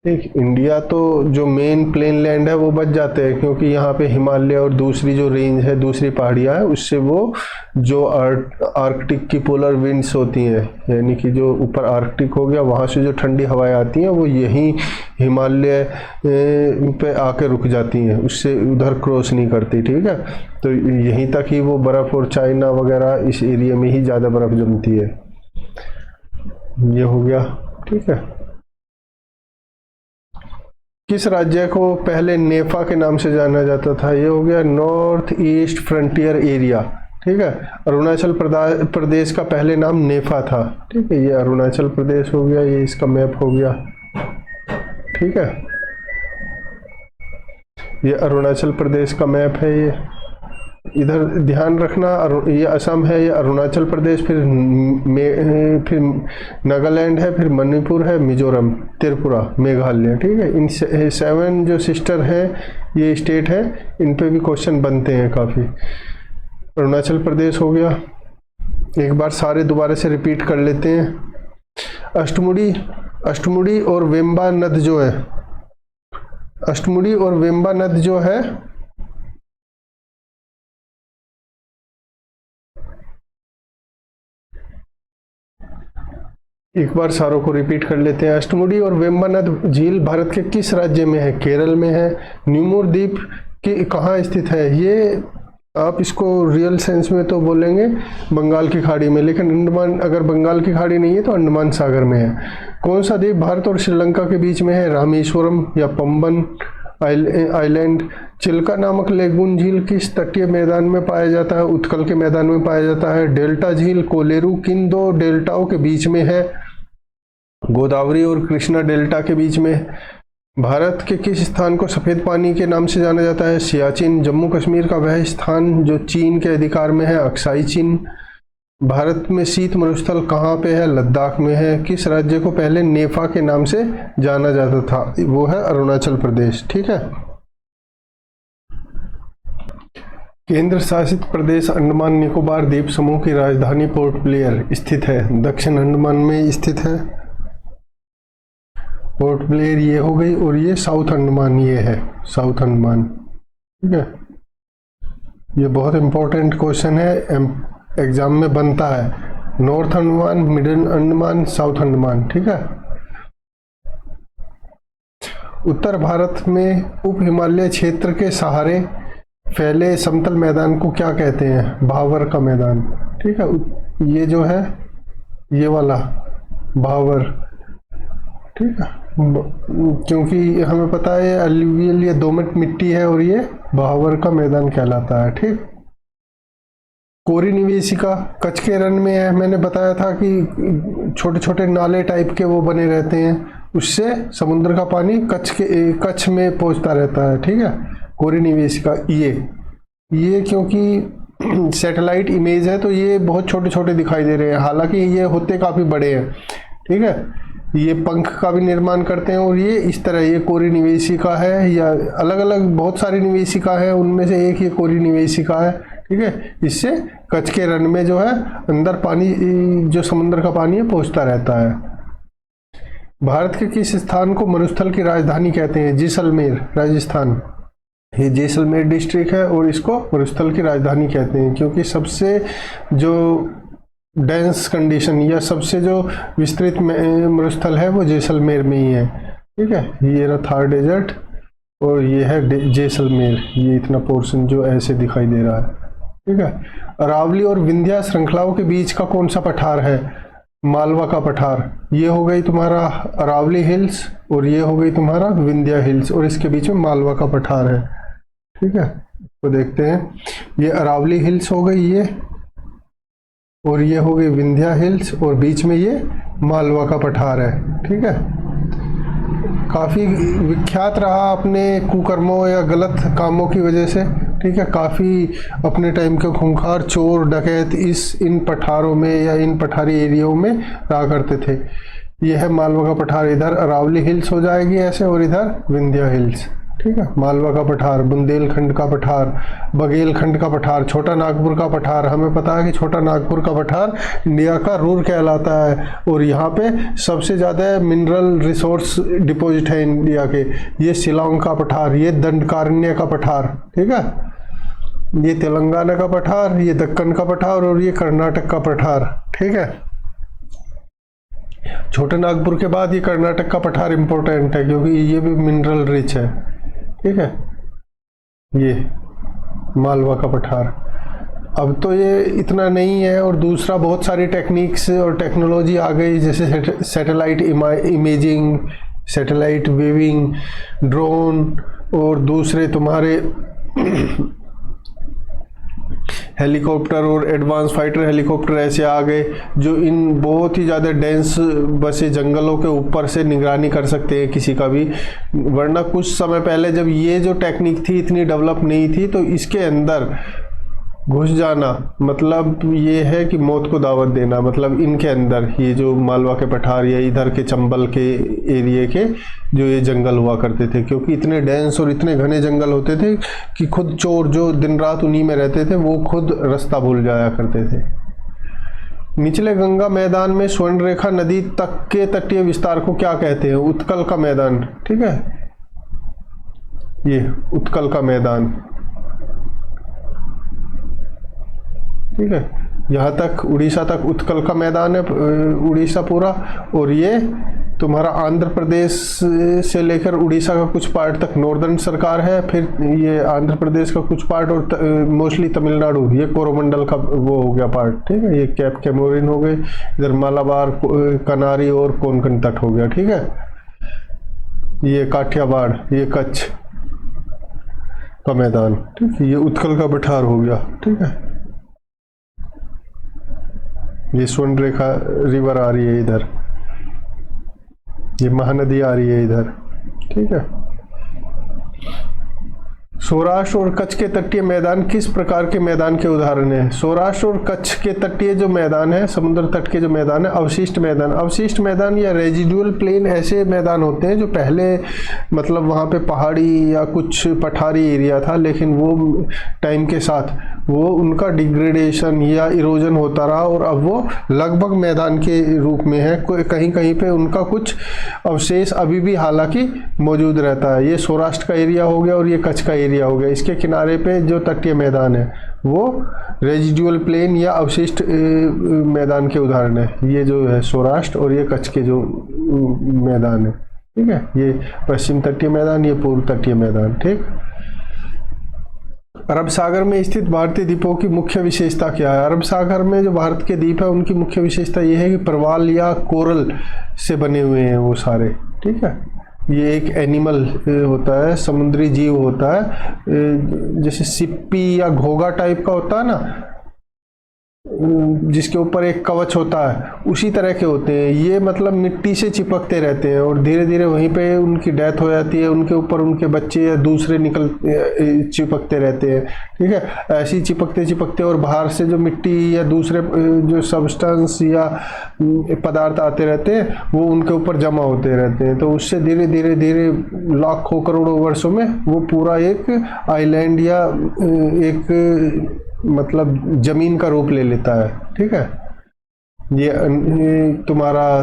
देख, इंडिया तो जो मेन प्लेन लैंड है वो बच जाते हैं, क्योंकि यहाँ पे हिमालय और दूसरी जो रेंज है, दूसरी पहाड़ियाँ है, उससे वो जो आर्कटिक की पोलर विंड्स होती हैं, यानी कि जो ऊपर आर्कटिक हो गया, वहाँ से जो ठंडी हवाएं आती हैं वो यहीं हिमालय पे आके रुक जाती हैं, उससे उधर क्रॉस नहीं करती। ठीक है, तो यहीं तक ही वो बर्फ़, और चाइना वगैरह इस एरिया में ही ज़्यादा बर्फ़ जमती है। ये हो गया। ठीक है, किस राज्य को पहले नेफा के नाम से जाना जाता था? ये हो गया नॉर्थ ईस्ट फ्रंटियर एरिया। ठीक है, अरुणाचल प्रदेश का पहले नाम नेफा था। ठीक है, ये अरुणाचल प्रदेश हो गया, ये इसका मैप हो गया। ठीक है, ये अरुणाचल प्रदेश का मैप है। ये इधर ध्यान रखना, ये असम है, ये अरुणाचल प्रदेश, फिर नागालैंड है, फिर मणिपुर है, मिजोरम, त्रिपुरा, मेघालय। ठीक है, इन 7 जो सिस्टर हैं ये स्टेट है, इन पे भी क्वेश्चन बनते हैं काफ़ी। अरुणाचल प्रदेश हो गया। एक बार सारे दोबारा से रिपीट कर लेते हैं। अष्टमुड़ी और वेम्बा नद जो है, अष्टमुड़ी और वेम्बा नद जो है, एक बार सारों को रिपीट कर लेते हैं। अष्टमुडी और वेम्बनाड झील भारत के किस राज्य में है? केरल में है। न्यूमोर द्वीप की कहाँ स्थित है? ये आप इसको रियल सेंस में तो बोलेंगे बंगाल की खाड़ी में, लेकिन अंडमान, अगर बंगाल की खाड़ी नहीं है तो अंडमान सागर में है। कौन सा द्वीप भारत और श्रीलंका के बीच में है? रामेश्वरम या पंबन आइलैंड। चिल्का नामक लेगून झील किस तटीय मैदान में पाया जाता है? उत्कल के मैदान में पाया जाता है। डेल्टा झील कोलेरू किन 2 डेल्टाओं के बीच में है? गोदावरी और कृष्णा डेल्टा के बीच में। भारत के किस स्थान को सफ़ेद पानी के नाम से जाना जाता है? सियाचिन। जम्मू कश्मीर का वह स्थान जो चीन के अधिकार में है? अक्साई चीन। भारत में शीत मरुस्थल कहाँ पे है? लद्दाख में है। किस राज्य को पहले नेफा के नाम से जाना जाता था? वो है अरुणाचल प्रदेश। ठीक है, केंद्र शासित प्रदेश अंडमान निकोबार द्वीप समूह की राजधानी पोर्ट ब्लेयर स्थित है। दक्षिण अंडमान में स्थित है पोर्ट ब्लेयर, ये हो गई। और ये साउथ अंडमान, ये है साउथ अंडमान। ठीक है, ये बहुत इंपॉर्टेंट क्वेश्चन है, एग्जाम में बनता है। North Andaman, middle Andaman, south Andaman. ठीक है, उत्तर भारत में उप हिमालय क्षेत्र के सहारे फैले समतल मैदान को क्या कहते हैं? भावर का मैदान। ठीक है, ये जो है ये वाला भावर। ठीक है, क्योंकि हमें पता है अलुवियल, ये दोमट मिट्टी है, और ये भावर का मैदान कहलाता है। ठीक, कोरी निवेशिका कच्छ के रण में है। मैंने बताया था कि छोटे छोटे नाले टाइप के वो बने रहते हैं, उससे समुद्र का पानी कच्छ में पहुंचता रहता है। ठीक है, कोरी निवेशिका ये क्योंकि सैटेलाइट इमेज है तो ये बहुत छोटे छोटे दिखाई दे रहे हैं, हालांकि ये होते काफ़ी बड़े हैं। ठीक है, ये पंख का भी निर्माण करते हैं, और ये इस तरह, ये कोरी निवेशिका है, या अलग अलग बहुत सारी निवेशिका है, उनमें से एक ये कोरी निवेशिका है। ठीक है, इससे कच्छ के रण में जो है अंदर पानी, जो समुद्र का पानी है, पहुंचता रहता है। भारत के किस स्थान को मरुस्थल की राजधानी कहते हैं? जैसलमेर, राजस्थान। ये जैसलमेर डिस्ट्रिक्ट है और इसको मरुस्थल की राजधानी कहते हैं, क्योंकि सबसे जो डेंस कंडीशन या सबसे जो विस्तृत मरुस्थल है वो जैसलमेर में ही है। ठीक है, ये रहा थार डेजर्ट और ये है जैसलमेर, ये इतना पोर्शन जो ऐसे दिखाई दे रहा है। ठीक है, अरावली और विंध्या श्रृंखलाओं के बीच का कौन सा पठार है? मालवा का पठार। ये हो गई तुम्हारा अरावली हिल्स और ये हो गई तुम्हारा विंध्या हिल्स, और इसके बीच में मालवा का पठार है। ठीक है, तो देखते हैं, ये अरावली हिल्स हो गई ये, और ये हो गई विंध्या हिल्स, और बीच में ये मालवा का पठार है। ठीक है, काफ़ी विख्यात रहा अपने कुकर्मों या गलत कामों की वजह से। ठीक है, काफ़ी अपने टाइम के खूंखार चोर डकैत इन पठारों में या इन पठारी एरियाओं में रहा करते थे। यह है मालवा का पठार, इधर अरावली हिल्स हो जाएगी ऐसे, और इधर विंध्या हिल्स। ठीक है, मालवा का पठार, बुंदेलखंड का पठार, बघेलखंड का पठार, छोटा नागपुर का पठार। हमें पता है कि छोटा नागपुर का पठार इंडिया का रूर कहलाता है और यहाँ पे सबसे ज़्यादा मिनरल रिसोर्स डिपॉजिट है इंडिया के। ये शिलांग का पठार, ये दंडकारण्य का पठार, ठीक है, ये तेलंगाना का पठार, ये दक्कन का पठार और ये कर्नाटक का पठार, ठीक है। छोटे नागपुर के बाद ये कर्नाटक का पठार इंपॉर्टेंट है क्योंकि ये भी मिनरल रिच है, ठीक है। ये मालवा का पठार। अब तो ये इतना नहीं है और दूसरा बहुत सारी टेक्निक्स और टेक्नोलॉजी आ गई, जैसे satellite imaging, satellite waving, drone और दूसरे तुम्हारे हेलीकॉप्टर और एडवांस फाइटर हेलीकॉप्टर ऐसे आ गए जो इन बहुत ही ज़्यादा डेंस बसे जंगलों के ऊपर से निगरानी कर सकते हैं किसी का भी। वरना कुछ समय पहले जब ये जो टेक्निक थी इतनी डेवलप नहीं थी तो इसके अंदर घुस जाना मतलब ये है कि मौत को दावत देना। मतलब इनके अंदर ये जो मालवा के पठार या इधर के चंबल के एरिए के जो ये जंगल हुआ करते थे, क्योंकि इतने डेंस और इतने घने जंगल होते थे कि खुद चोर जो दिन रात उन्हीं में रहते थे वो खुद रास्ता भूल जाया करते थे। निचले गंगा मैदान में स्वर्णरेखा नदी तक के तटीय विस्तार को क्या कहते हैं? उत्कल का मैदान, ठीक है, ये उत्कल का मैदान, ठीक है। यहाँ तक उड़ीसा तक उत्कल का मैदान है, उड़ीसा पूरा। और ये तुम्हारा आंध्र प्रदेश से लेकर उड़ीसा का कुछ पार्ट तक नॉर्दर्न सरकार है, फिर ये आंध्र प्रदेश का कुछ पार्ट और मोस्टली तमिलनाडु, ये कोरोमंडल का वो हो गया पार्ट, ठीक है। ये कैप कैमोरिन हो गए, इधर मालाबार, कनारी और कोंकण तट हो गया, ठीक है। ये काठियावाड़, ये कच्छ का मैदान, ठीक है। ये उत्कल का पठार हो गया, ठीक है। ये स्वर्णरेखा रिवर आ रही है इधर, ये महानदी आ रही है इधर, ठीक है। सौराष्ट्र और कच्छ के तटीय मैदान किस प्रकार के मैदान के उदाहरण हैं? सौराष्ट्र और कच्छ के तटीय जो मैदान है, समुद्र तट के जो मैदान है, अवशिष्ट मैदान, अवशिष्ट मैदान या रेजिडुअल प्लेन ऐसे मैदान होते हैं जो पहले मतलब वहाँ पे पहाड़ी या कुछ पठारी एरिया था, लेकिन वो टाइम के साथ वो उनका डिग्रेडेशन या इरोजन होता रहा और अब वो लगभग मैदान के रूप में है। कहीं कहीं पे उनका कुछ अवशेष अभी भी हालांकि मौजूद रहता है। ये सौराष्ट्र का एरिया हो गया और ये कच्छ का एरिया हो गया। इसके किनारे पे जो तटीय मैदान है वो रेजिडुअल प्लेन या अवशिष्ट मैदान के उदाहरण है। ये जो है सौराष्ट्र और ये कच्छ के जो मैदान है, ठीक है। ये पश्चिम तटीय मैदान, ये पूर्व तटीय मैदान, ठीक। अरब सागर में स्थित भारतीय द्वीपों की मुख्य विशेषता क्या है? अरब सागर में जो भारत के द्वीप है उनकी मुख्य विशेषता ये है कि प्रवाल या कोरल से बने हुए हैं वो सारे, ठीक है। ये एक एनिमल होता है, समुद्री जीव होता है, जैसे सिप्पी या घोगा टाइप का होता है ना, जिसके ऊपर एक कवच होता है, उसी तरह के होते हैं ये। मतलब मिट्टी से चिपकते रहते हैं और धीरे धीरे वहीं पे उनकी डेथ हो जाती है, उनके ऊपर उनके बच्चे या दूसरे चिपकते रहते हैं, ठीक है। ऐसे ही चिपकते चिपकते और बाहर से जो मिट्टी या दूसरे जो सब्सटेंस या पदार्थ आते रहते हैं वो उनके ऊपर जमा होते रहते हैं। तो उससे धीरे धीरे धीरे लाखों करोड़ों वर्षों में वो पूरा एक आइलैंड या एक मतलब जमीन का रूप ले लेता है, ठीक है। ये तुम्हारा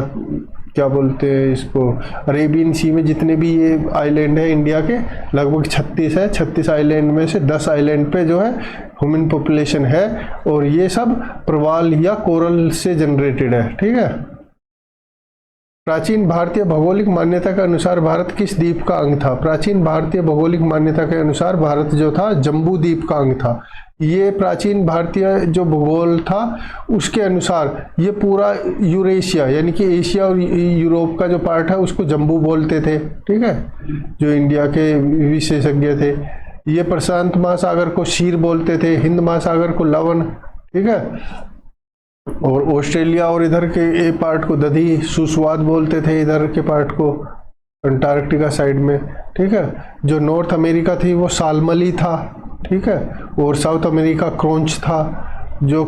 क्या बोलते हैं इसको, अरेबियन सी में जितने भी ये आइलैंड है इंडिया के लगभग 36 है। 36 आइलैंड में से 10 आइलैंड पे जो है ह्यूमन पॉपुलेशन है और ये सब प्रवाल या कोरल से जनरेटेड है, ठीक है। प्राचीन भारतीय भौगोलिक मान्यता के अनुसार भारत किस द्वीप का अंग था? प्राचीन भारतीय भौगोलिक मान्यता के अनुसार भारत जो था जम्बू द्वीप का अंग था। ये प्राचीन भारतीय जो भूगोल था उसके अनुसार ये पूरा यूरेशिया यानी कि एशिया और यूरोप का जो पार्ट है उसको जम्बू बोलते थे, ठीक है, जो इंडिया के विशेषज्ञ थे। ये प्रशांत महासागर को शीर बोलते थे, हिंद महासागर को लवण, ठीक है, और ऑस्ट्रेलिया और इधर के ए पार्ट को दधी सुस्वाद बोलते थे, इधर के पार्ट को अंटार्कटिका साइड में, ठीक है। जो नॉर्थ अमेरिका थी वो सालमली था, ठीक है, और साउथ अमेरिका क्रोंच था। जो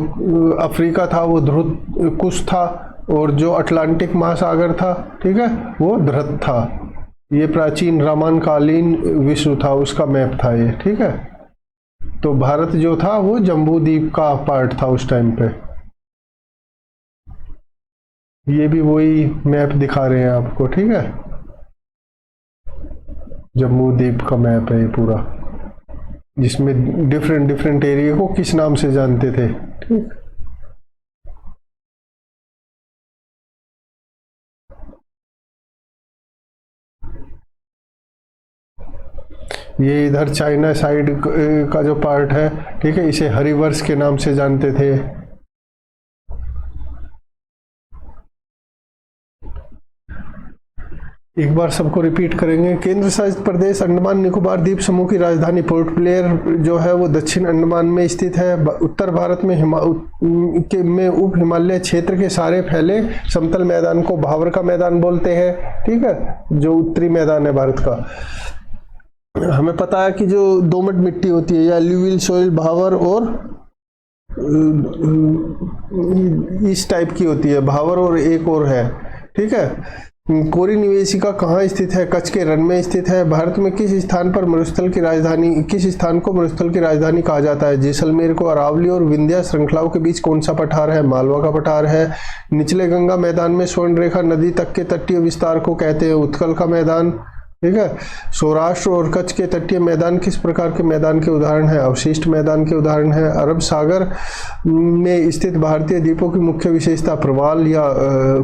अफ्रीका था वो ध्रुव कुश था और जो अटलांटिक महासागर था, ठीक है, वो धृत था, ये प्राचीन रामायणकालीन विश्व था, उसका मैप था ये, ठीक है। तो भारत जो था वो जम्बू द्वीप का पार्ट था उस टाइम पे। ये भी वही मैप दिखा रहे हैं आपको, ठीक है। जम्बू द्वीप का मैप है ये पूरा, जिसमें डिफरेंट डिफरेंट एरिया को किस नाम से जानते थे, ठीक। ये इधर चाइना साइड का जो पार्ट है, ठीक है, इसे हरिवर्ष के नाम से जानते थे। एक बार सबको रिपीट करेंगे। केंद्र शासित प्रदेश अंडमान निकोबार द्वीप समूह की राजधानी पोर्ट ब्लेयर जो है वो दक्षिण अंडमान में स्थित है। उत्तर भारत में में उप हिमालय क्षेत्र के सारे फैले समतल मैदान को भावर का मैदान बोलते हैं, ठीक है, जो उत्तरी मैदान है भारत का। हमें पता है कि जो दोमट मिट्टी होती है या एल्यूवियल सोइल भावर और इस टाइप की होती है, भावर और एक और है, ठीक है। कोरी निवेशिका कहाँ स्थित है? कच्छ के रण में स्थित है। भारत में किस स्थान पर मरुस्थल की राजधानी, किस स्थान को मरुस्थल की राजधानी कहा जाता है? जैसलमेर को। अरावली और विंध्या श्रृंखलाओं के बीच कौन सा पठार है? मालवा का पठार है। निचले गंगा मैदान में स्वर्ण रेखा नदी तक के तटीय विस्तार को कहते हैं उत्कल का मैदान, ठीक है। सौराष्ट्र और कच्छ के तटीय मैदान किस प्रकार के मैदान के उदाहरण है? अवशिष्ट मैदान के उदाहरण है। अरब सागर में स्थित भारतीय द्वीपों की मुख्य विशेषता प्रवाल या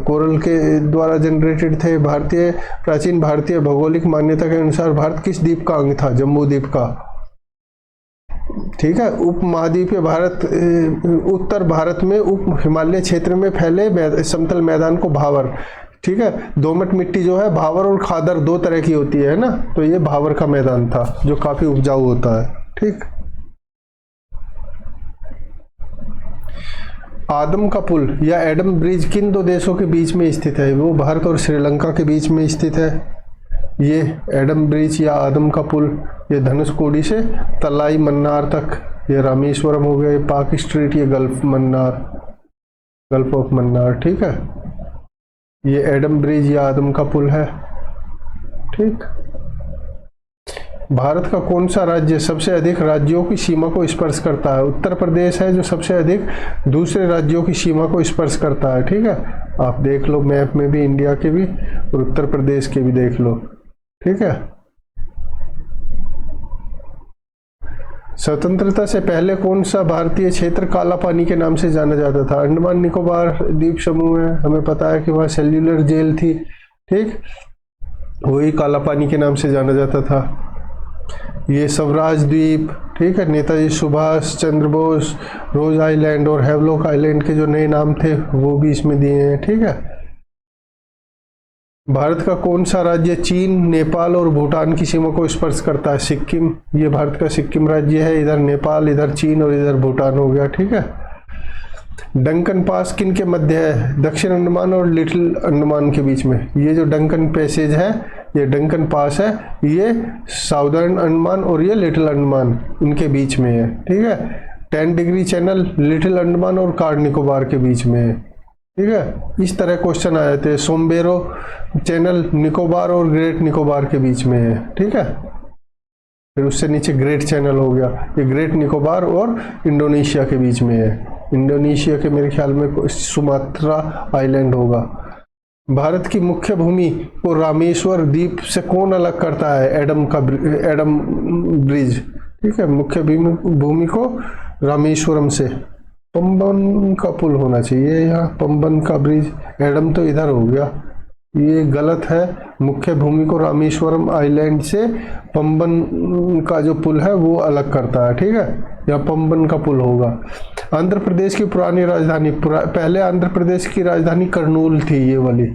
कोरल के द्वारा जनरेटेड थे। प्राचीन भारतीय भौगोलिक मान्यता के अनुसार भारत किस द्वीप का अंग था? जम्बू द्वीप का, ठीक है। उप महाद्वीपीय भारत, उत्तर भारत में उप हिमालय क्षेत्र में फैले समतल मैदान को भावर, ठीक है। दोमट मिट्टी जो है भावर और खादर दो तरह की होती है ना, तो ये भावर का मैदान था जो काफी उपजाऊ होता है, ठीक। आदम का पुल या एडम ब्रिज किन दो देशों के बीच में स्थित है? वो भारत और श्रीलंका के बीच में स्थित है। ये एडम ब्रिज या आदम का पुल, ये धनुषकोडी से तलाई मन्नार तक, ये रामेश्वरम हो गया, ये पाक स्ट्रीट, ये गल्फ ऑफ मन्नार, ठीक है। ये एडम ब्रिज या आदम का पुल है, ठीक। भारत का कौन सा राज्य सबसे अधिक राज्यों की सीमा को स्पर्श करता है? उत्तर प्रदेश है जो सबसे अधिक दूसरे राज्यों की सीमा को स्पर्श करता है, ठीक है। आप देख लो मैप में भी, इंडिया के भी और उत्तर प्रदेश के भी देख लो, ठीक है। स्वतंत्रता से पहले कौन सा भारतीय क्षेत्र काला पानी के नाम से जाना जाता था? अंडमान निकोबार द्वीप समूह है, हमें पता है कि वहाँ सेल्यूलर जेल थी, ठीक, वही काला पानी के नाम से जाना जाता था। ये स्वराज द्वीप, ठीक है, नेताजी सुभाष चंद्र बोस, रोज आइलैंड और हैवलॉक आइलैंड के जो नए नाम थे वो भी इसमें दिए हैं, ठीक है। भारत का कौन सा राज्य चीन, नेपाल और भूटान की सीमा को स्पर्श करता है? सिक्किम, ये भारत का सिक्किम राज्य है, इधर नेपाल, इधर चीन और इधर भूटान हो गया, ठीक है। डंकन पास किन के मध्य है? दक्षिण अंडमान और लिटिल अंडमान के बीच में। ये जो डंकन पैसेज है, ये डंकन पास है, ये साउदर्न अंडमान और ये लिटिल अंडमान इनके बीच में है, ठीक है। 10 डिग्री चैनल लिटिल अंडमान और कार निकोबार के बीच में है, ठीक है। इस तरह क्वेश्चन आए थे। सोमबेरो चैनल निकोबार और ग्रेट निकोबार के बीच में है, ठीक है। फिर उससे नीचे ग्रेट चैनल हो गया, ये ग्रेट निकोबार और इंडोनेशिया के बीच में है। इंडोनेशिया के मेरे ख्याल में सुमात्रा आइलैंड होगा। भारत की मुख्य भूमि को रामेश्वर द्वीप से कौन अलग करता है? एडम ब्रिज, ठीक है। मुख्य भूमि को रामेश्वरम से पंबन का पुल होना चाहिए, यहाँ पंबन का ब्रिज, एडम तो इधर हो गया, ये गलत है। मुख्य भूमि को रामेश्वरम आइलैंड से पंबन का जो पुल है वो अलग करता है, ठीक है, या पंबन का पुल होगा। आंध्र प्रदेश की पुरानी राजधानी, पहले आंध्र प्रदेश की राजधानी करनूल थी ये वाली,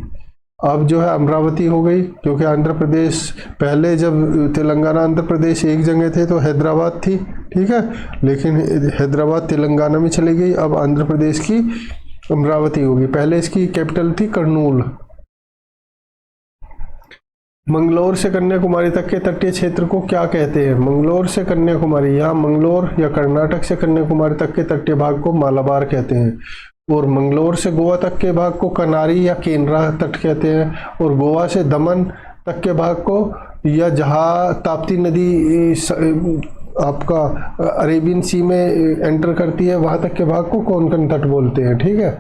अब जो है अमरावती हो गई, क्योंकि आंध्र प्रदेश पहले जब तेलंगाना आंध्र प्रदेश एक जगह थे तो हैदराबाद थी, ठीक है, लेकिन हैदराबाद तेलंगाना में चली गई, अब आंध्र प्रदेश की अमरावती होगी, पहले इसकी कैपिटल थी करनूल। मंगलोर से कन्याकुमारी तक के तटीय क्षेत्र को क्या कहते हैं? मंगलोर से कन्याकुमारी, यहाँ मंगलोर या कर्नाटक से कन्याकुमारी तक के तटीय भाग को मालाबार कहते हैं, और मंगलोर से गोवा तक के भाग को कनारी या केनरा तट कहते हैं, और गोवा से दमन, तक के भाग को, या जहाँ ताप्ती नदी आपका अरेबियन सी में एंटर करती है वहां तक के भाग को कोंकण तट बोलते हैं। ठीक है।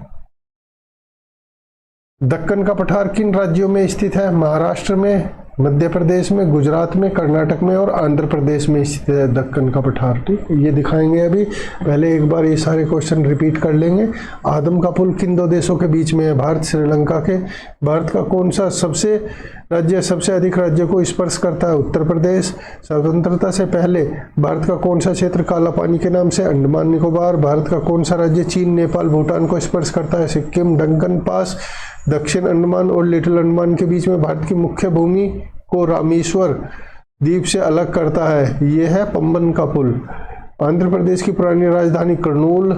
दक्कन का पठार किन राज्यों में स्थित है? महाराष्ट्र में, मध्य प्रदेश में, गुजरात में, कर्नाटक में और आंध्र प्रदेश में स्थित है दक्कन का पठार। ठीक, ये दिखाएंगे अभी। पहले एक बार ये सारे क्वेश्चन रिपीट कर लेंगे। आदम का पुल किन दो देशों के बीच में है? भारत श्रीलंका के। भारत का कौन सा सबसे अधिक राज्यों को स्पर्श करता है? उत्तर प्रदेश। स्वतंत्रता से पहले भारत का कौन सा क्षेत्र काला पानी के नाम से? अंडमान निकोबार। भारत का कौन सा राज्य चीन, नेपाल, भूटान को स्पर्श करता है? सिक्किम। डंकन पास दक्षिण अंडमान और लिटिल अंडमान के बीच में भारत की मुख्य भूमि को रामेश्वर द्वीप से अलग करता है, यह है पंबन का पुल। आंध्र प्रदेश की पुरानी राजधानी कर्नूल।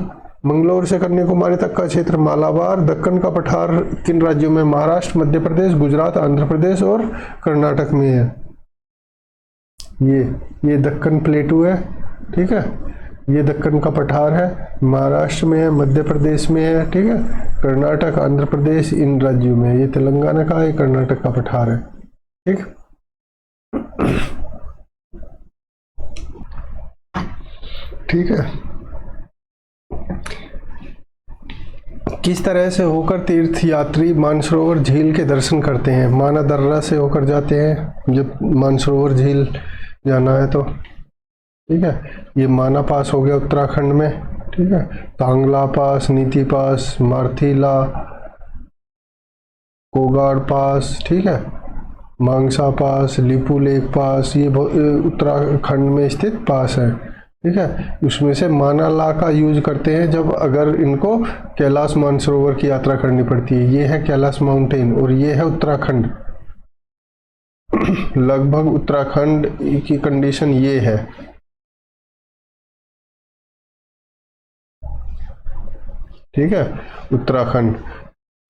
मंगलौर से कन्याकुमारी तक का क्षेत्र मालाबार। दक्कन का पठार किन राज्यों में? महाराष्ट्र, मध्य प्रदेश, गुजरात, आंध्र प्रदेश और कर्नाटक में है। ये दक्कन प्लेटू है। ठीक है। ये दक्कन का पठार है, महाराष्ट्र में है, मध्य प्रदेश में है। ठीक है। कर्नाटक, आंध्र प्रदेश, इन राज्यों में। ये तेलंगाना का है, कर्नाटक का पठार है। ठीक। ठीक है। किस तरह से होकर तीर्थ यात्री मानसरोवर झील के दर्शन करते हैं? माना दर्रा से होकर जाते हैं जब मानसरोवर झील जाना है तो। ठीक है। ये माना पास हो गया उत्तराखंड में। ठीक है। तांगला पास, नीति पास, मार्थिला, कोगाड़ पास। ठीक है। मांगसा पास, लिपू लेक पास, ये उत्तराखंड में स्थित पास है। ठीक है। उसमें से मानाला का यूज करते हैं जब अगर इनको कैलाश मानसरोवर की यात्रा करनी पड़ती है। ये है कैलाश माउंटेन और ये है उत्तराखंड। लगभग उत्तराखंड की कंडीशन ये है। ठीक है। उत्तराखंड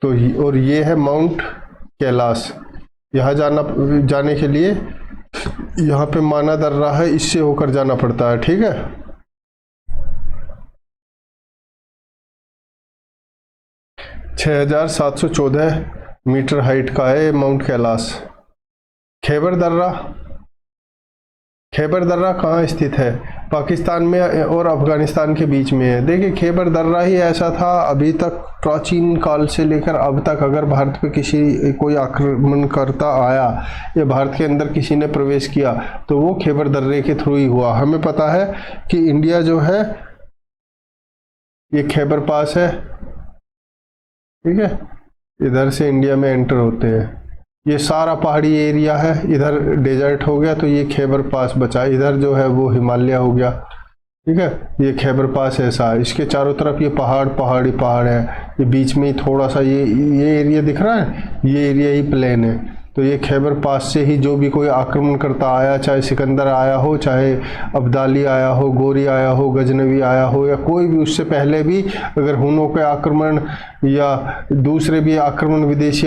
तो और ये है माउंट कैलाश। यहाँ जाने के लिए यहाँ पे माना दर्रा है, इससे होकर जाना पड़ता है। ठीक है। छह 6,714 मीटर हाइट का है माउंट कैलाश। खैबर दर्रा कहाँ स्थित है? पाकिस्तान में और अफगानिस्तान के बीच में है। देखिए, खैबर दर्रा ही ऐसा था अभी तक, प्राचीन काल से लेकर अब तक, अगर भारत पे कोई आक्रमण करता आया या भारत के अंदर किसी ने प्रवेश किया तो वो खैबर दर्रे के थ्रू ही हुआ। हमें पता है कि इंडिया जो है ये खैबर पास है। ठीक है। इधर से इंडिया में एंटर होते हैं। ये सारा पहाड़ी एरिया है, इधर डेजर्ट हो गया तो ये खैबर पास बचा। इधर जो है वो हिमालय हो गया। ठीक है। ये खैबर पास ऐसा है, इसके चारों तरफ ये पहाड़ है। ये बीच में ही थोड़ा सा ये एरिया दिख रहा है, ये एरिया ही प्लेन है। तो ये खैबर पास से ही जो भी कोई आक्रमण करता आया, चाहे सिकंदर आया हो, चाहे अब्दाली आया हो, गोरी आया हो, गजनवी आया हो, या कोई भी उससे पहले भी अगर हुनों के आक्रमण या दूसरे भी आक्रमण विदेशी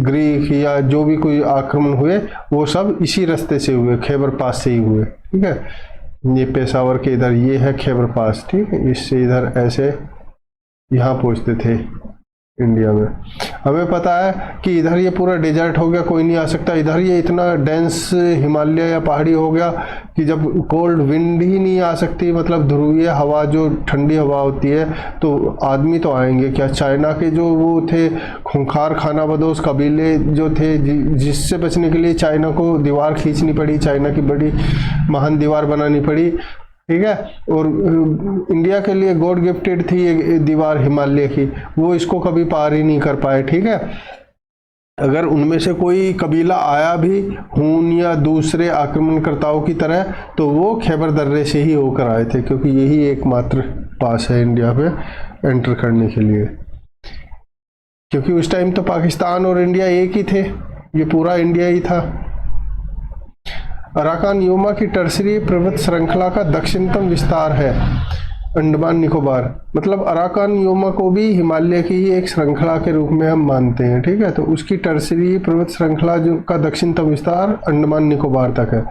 ग्रीक या जो भी कोई आक्रमण हुए वो सब इसी रास्ते से हुए, खैबर पास से ही हुए। ठीक है। ये पेशावर के इधर ये है खैबर पास। ठीक है। इससे इधर ऐसे यहाँ पहुँचते थे इंडिया में। हमें पता है कि इधर ये पूरा डेजर्ट हो गया, कोई नहीं आ सकता। इधर ये इतना डेंस हिमालय या पहाड़ी हो गया कि जब कोल्ड विंड ही नहीं आ सकती, मतलब ध्रुवीय हवा जो ठंडी हवा होती है, तो आदमी तो आएंगे क्या? चाइना के जो वो थे खूंखार खानाबदोश कबीले जो थे, जिससे बचने के लिए चाइना को दीवार खींचनी पड़ी, चाइना की बड़ी महान दीवार बनानी पड़ी। ठीक है। और इंडिया के लिए गॉड गिफ्टेड थी ये दीवार हिमालय की, वो इसको कभी पार ही नहीं कर पाए। ठीक है। अगर उनमें से कोई कबीला आया भी हून या दूसरे आक्रमणकर्ताओं की तरह, तो वो खैबर दर्रे से ही होकर आए थे, क्योंकि यही एकमात्र पास है इंडिया पे एंटर करने के लिए। क्योंकि उस टाइम तो पाकिस्तान और इंडिया एक ही थे, ये पूरा इंडिया ही था। अराकान योमा की टर्सरी पर्वत श्रृंखला का दक्षिणतम विस्तार है अंडमान निकोबार। मतलब अराकान योमा को भी हिमालय की ही एक श्रृंखला के रूप में हम मानते हैं। ठीक है। तो उसकी टर्सरी पर्वत श्रृंखला जो का दक्षिणतम विस्तार अंडमान निकोबार तक है।